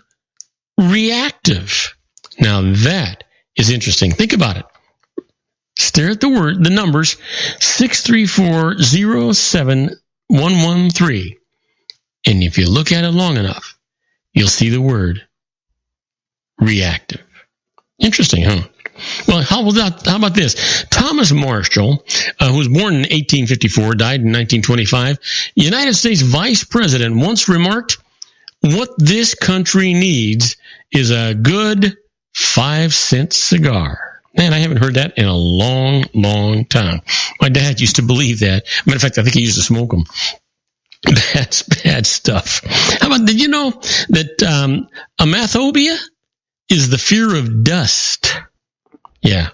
reactive. Now that is interesting. Think about it. Stare at the numbers 634071113, and if you look at it long enough, you'll see the word reactive. Interesting, huh? Well, how about this? Thomas Marshall, who was born in 1854, died in 1925, United States Vice President, once remarked, "What this country needs is a good 5-cent cigar." Man, I haven't heard that in a long, long time. My dad used to believe that. Matter of fact, I think he used to smoke them. That's bad stuff. How about, did you know that amaphobia is the fear of dust? Yeah.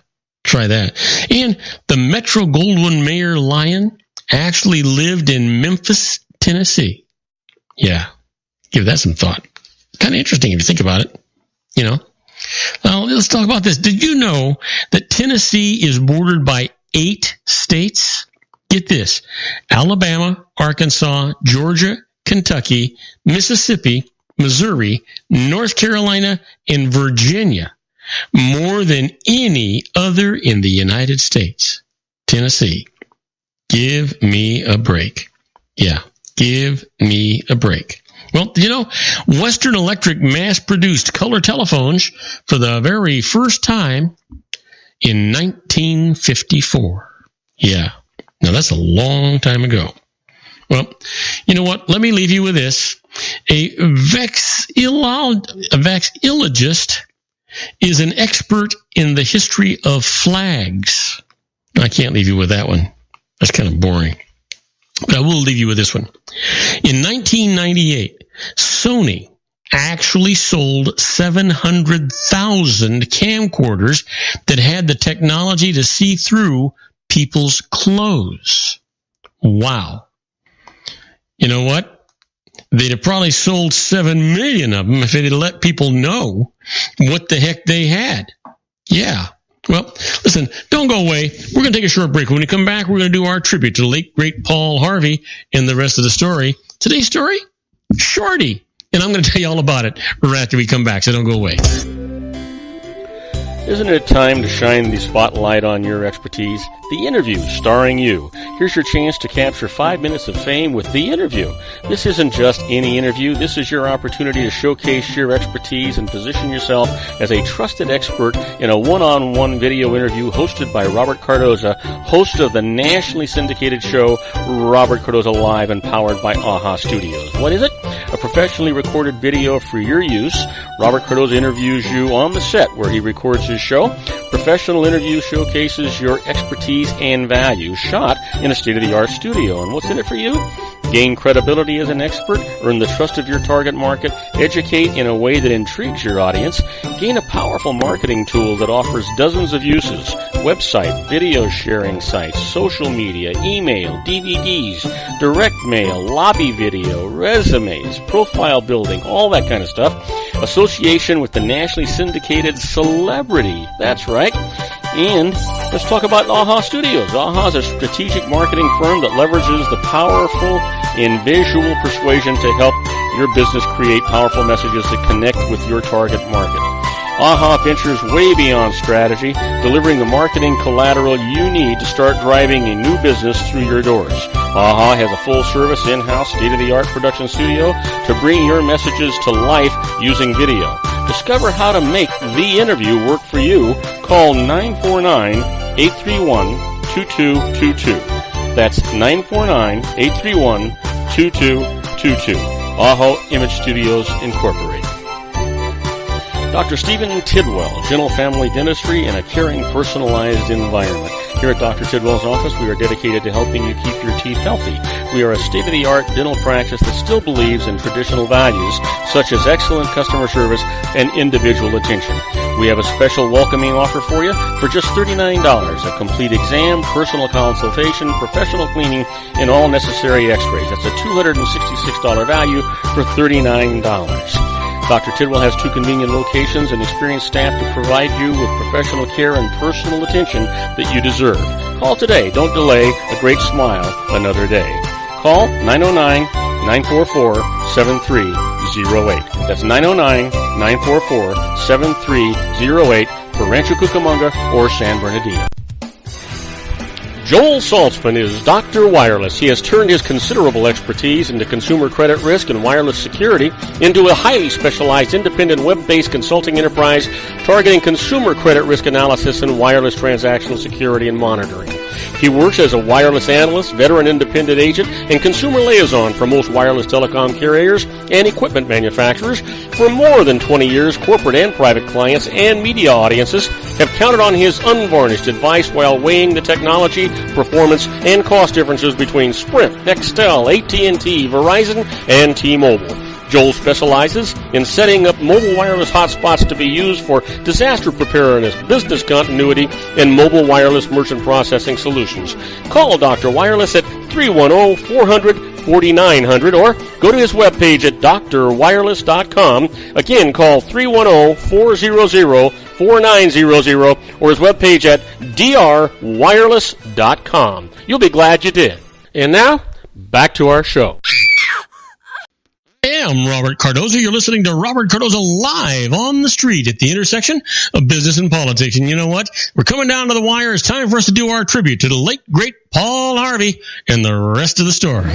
Try that. And the Metro-Goldwyn-Mayer lion actually lived in Memphis, Tennessee. Yeah, give that some thought. Kind of interesting if you think about it, you know. Let's talk about this. Did you know that Tennessee is bordered by 8 states? Get this: Alabama, Arkansas, Georgia, Kentucky, Mississippi, Missouri, North Carolina, and Virginia. More than any other in the United States. Tennessee. Give me a break. Yeah, give me a break. Well, you know, Western Electric mass-produced color telephones for the very first time in 1954. Yeah. Now, that's a long time ago. Well, you know what? Let me leave you with this. A vexillologist is an expert in the history of flags. I can't leave you with that one. That's kind of boring. But I will leave you with this one. In 1998, Sony actually sold 700,000 camcorders that had the technology to see through people's clothes. Wow. You know what? They'd have probably sold 7 million of them if they'd let people know what the heck they had. Yeah. Well, listen, don't go away. We're going to take a short break. When we come back, we're going to do our tribute to the late, great Paul Harvey and the rest of the story. Today's story? Shorty. And I'm going to tell you all about it right after we come back, so don't go away. Isn't it time to shine the spotlight on your expertise? The Interview, starring you. Here's your chance to capture 5 minutes of fame with The Interview. This isn't just any interview. This is your opportunity to showcase your expertise and position yourself as a trusted expert in a one-on-one video interview hosted by Robert Cardoza, host of the nationally syndicated show Robert Cardoza Live and powered by AHA Studios. What is it? A professionally recorded video for your use. Robert Cardoza interviews you on the set where he records his show. Professional interview showcases your expertise and value, shot in a state-of-the-art studio. And what's in it for you? Gain credibility as an expert, earn the trust of your target market, educate in a way that intrigues your audience, gain a powerful marketing tool that offers dozens of uses, website, video sharing sites, social media, email, DVDs, direct mail, lobby video, resumes, profile building, all that kind of stuff. Association with the nationally syndicated celebrity. That's right. And let's talk about AHA Studios. AHA is a strategic marketing firm that leverages the powerful and visual persuasion to help your business create powerful messages that connect with your target market. AHA ventures way beyond strategy, delivering the marketing collateral you need to start driving a new business through your doors. AHA has a full-service, in-house, state-of-the-art production studio to bring your messages to life using video. Discover how to make The Interview work for you. Call 949-831-2222. That's 949-831-2222. AHA Image Studios Incorporated. Dr. Stephen Tidwell, Gentle Family Dentistry in a caring, personalized environment. Here at Dr. Tidwell's office, we are dedicated to helping you keep your teeth healthy. We are a state-of-the-art dental practice that still believes in traditional values, such as excellent customer service and individual attention. We have a special welcoming offer for you for just $39. A complete exam, personal consultation, professional cleaning, and all necessary x-rays. That's a $266 value for $39. Dr. Tidwell has 2 convenient locations and experienced staff to provide you with professional care and personal attention that you deserve. Call today. Don't delay. A great smile another day. Call 909-944-7308. That's 909-944-7308 for Rancho Cucamonga or San Bernardino. Joel Saltzman is Dr. Wireless. He has turned his considerable expertise into consumer credit risk and wireless security into a highly specialized independent web-based consulting enterprise targeting consumer credit risk analysis and wireless transactional security and monitoring. He works as a wireless analyst, veteran independent agent, and consumer liaison for most wireless telecom carriers and equipment manufacturers. For more than 20 years, corporate and private clients and media audiences have counted on his unvarnished advice while weighing the technology, performance, and cost differences between Sprint, Nextel, AT&T, Verizon, and T-Mobile. Joel specializes in setting up mobile wireless hotspots to be used for disaster preparedness, business continuity, and mobile wireless merchant processing solutions. Call Dr. Wireless at 310-400-4900 or go to his webpage at drwireless.com. Again, call 310-400-4900 or his webpage at drwireless.com. You'll be glad you did. And now, back to our show. I am Robert Cardoza. You're listening to Robert Cardoza live on the street at the intersection of business and politics. And you know what? We're coming down to the wire. It's time for us to do our tribute to the late, great Paul Harvey and the rest of the story.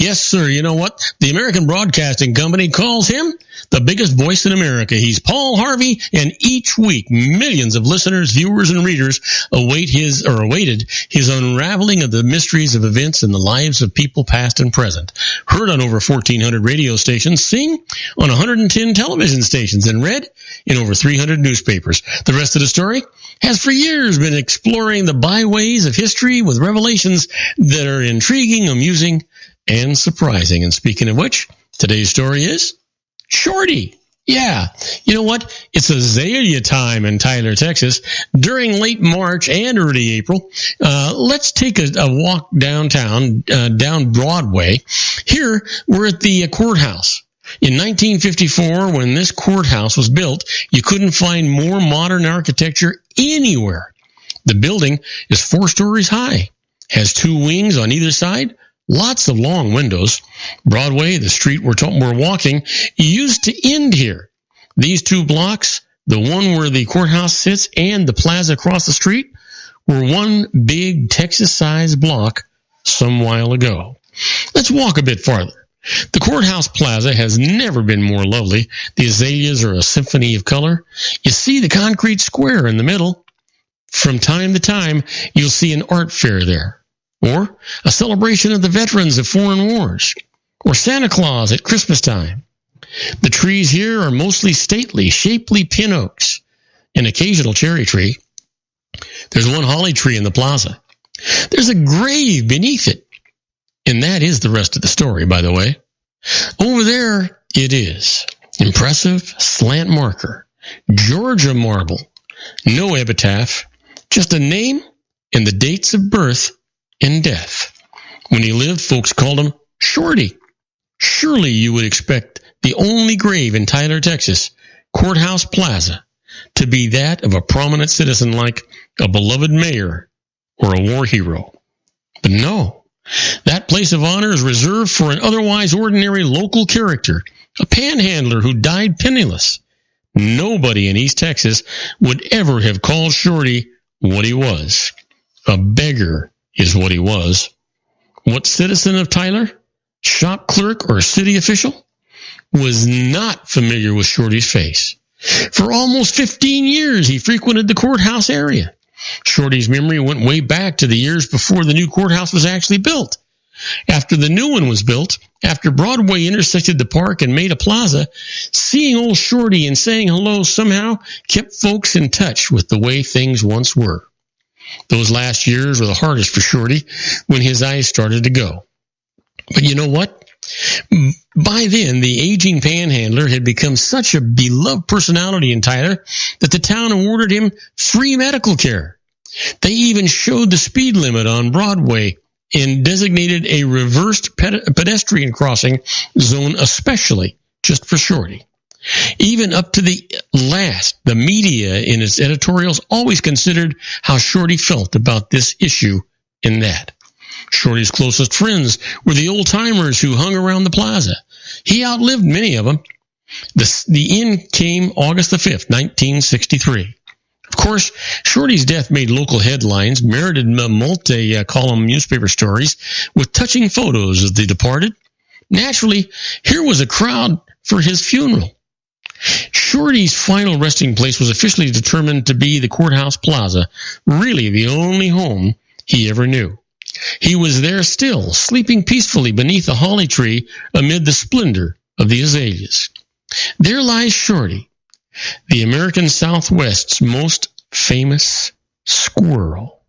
Yes, sir. You know what? The American Broadcasting Company calls him the biggest voice in America. He's Paul Harvey, and each week, millions of listeners, viewers, and readers awaited his unraveling of the mysteries of events in the lives of people past and present. Heard on over 1,400 radio stations, seen on 110 television stations, and read in over 300 newspapers. The rest of the story has for years been exploring the byways of history with revelations that are intriguing, amusing, and surprising. And speaking of which, today's story is Shorty. Yeah, you know what? It's azalea time in Tyler, Texas. During late March and early April, let's take a walk downtown, down Broadway. Here, we're at the courthouse. In 1954, when this courthouse was built, you couldn't find more modern architecture anywhere. The building is 4 stories high, has 2 wings on either side, lots of long windows. Broadway, the street we're walking, used to end here. These 2 blocks, the one where the courthouse sits and the plaza across the street, were one big Texas-sized block some while ago. Let's walk a bit farther. The courthouse plaza has never been more lovely. The azaleas are a symphony of color. You see the concrete square in the middle. From time to time, you'll see an art fair there, or a celebration of the veterans of foreign wars, or Santa Claus at Christmas time. The trees here are mostly stately, shapely pin oaks, an occasional cherry tree. There's one holly tree in the plaza. There's a grave beneath it. And that is the rest of the story, by the way. Over there it is. Impressive slant marker. Georgia marble. No epitaph. Just a name and the dates of birth and death. When he lived, folks called him Shorty. Surely you would expect the only grave in Tyler, Texas, Courthouse Plaza, to be that of a prominent citizen like a beloved mayor or a war hero. But no, that place of honor is reserved for an otherwise ordinary local character, a panhandler who died penniless. Nobody in East Texas would ever have called Shorty what he was. A beggar is what he was. What citizen of Tyler, shop clerk or city official, was not familiar with Shorty's face? For almost 15 years, he frequented the courthouse area. Shorty's memory went way back to the years before the new courthouse was actually built. After the new one was built, after Broadway intersected the park and made a plaza, seeing old Shorty and saying hello somehow kept folks in touch with the way things once were. Those last years were the hardest for Shorty when his eyes started to go. But you know what? By then, the aging panhandler had become such a beloved personality in Tyler that the town awarded him free medical care. They even showed the speed limit on Broadway and designated a reversed pedestrian crossing zone especially just for Shorty. Even up to the last, the media in its editorials always considered how Shorty felt about this issue and that. Shorty's closest friends were the old-timers who hung around the plaza. He outlived many of them. The end came August the 5th, 1963. Of course, Shorty's death made local headlines, merited multi-column newspaper stories with touching photos of the departed. Naturally, here was a crowd for his funeral. Shorty's final resting place was officially determined to be the Courthouse Plaza, really the only home he ever knew. He was there still, sleeping peacefully beneath a holly tree amid the splendor of the azaleas. There lies Shorty, the American Southwest's most famous squirrel.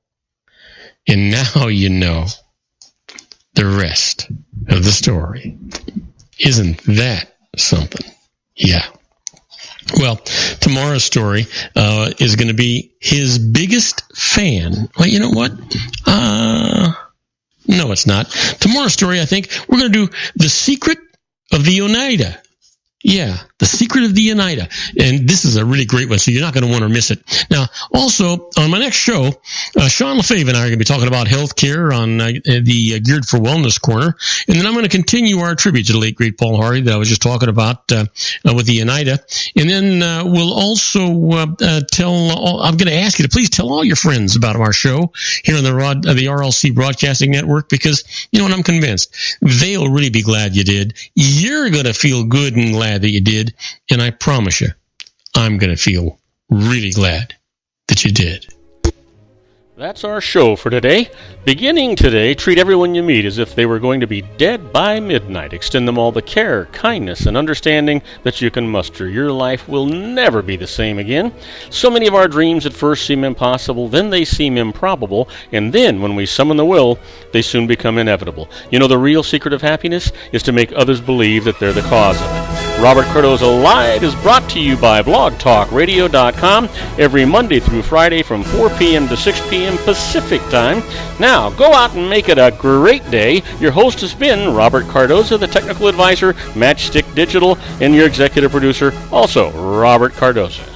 And now you know the rest of the story. Isn't that something? Yeah. Well, tomorrow's story is going to be his biggest fan. Well, you know what? No, it's not. Tomorrow's story, I think, we're going to do The Secret of the Oneida. Yeah, The Secret of the Oneida. And this is a really great one, so you're not going to want to miss it. Now, also, on my next show, Sean LaFave and I are going to be talking about health care on the Geared for Wellness Corner. And then I'm going to continue our tribute to the late, great Paul Harvey that I was just talking about with the Oneida. And then we'll also I'm going to ask you to please tell all your friends about our show here on the RLC Broadcasting Network, because, you know what, I'm convinced they'll really be glad you did. You're going to feel good and glad that you did, and I promise you, I'm going to feel really glad that you did. That's our show for today. Beginning today, treat everyone you meet as if they were going to be dead by midnight. Extend them all the care, kindness, and understanding that you can muster. Your life will never be the same again. So many of our dreams at first seem impossible, then they seem improbable, and then when we summon the will, they soon become inevitable. You know, the real secret of happiness is to make others believe that they're the cause of it. Robert Cardoza Live is brought to you by blogtalkradio.com every Monday through Friday from 4 p.m. to 6 p.m. Pacific Time. Now, go out and make it a great day. Your host has been Robert Cardoza, the technical advisor, Matchstick Digital, and your executive producer, also Robert Cardoza.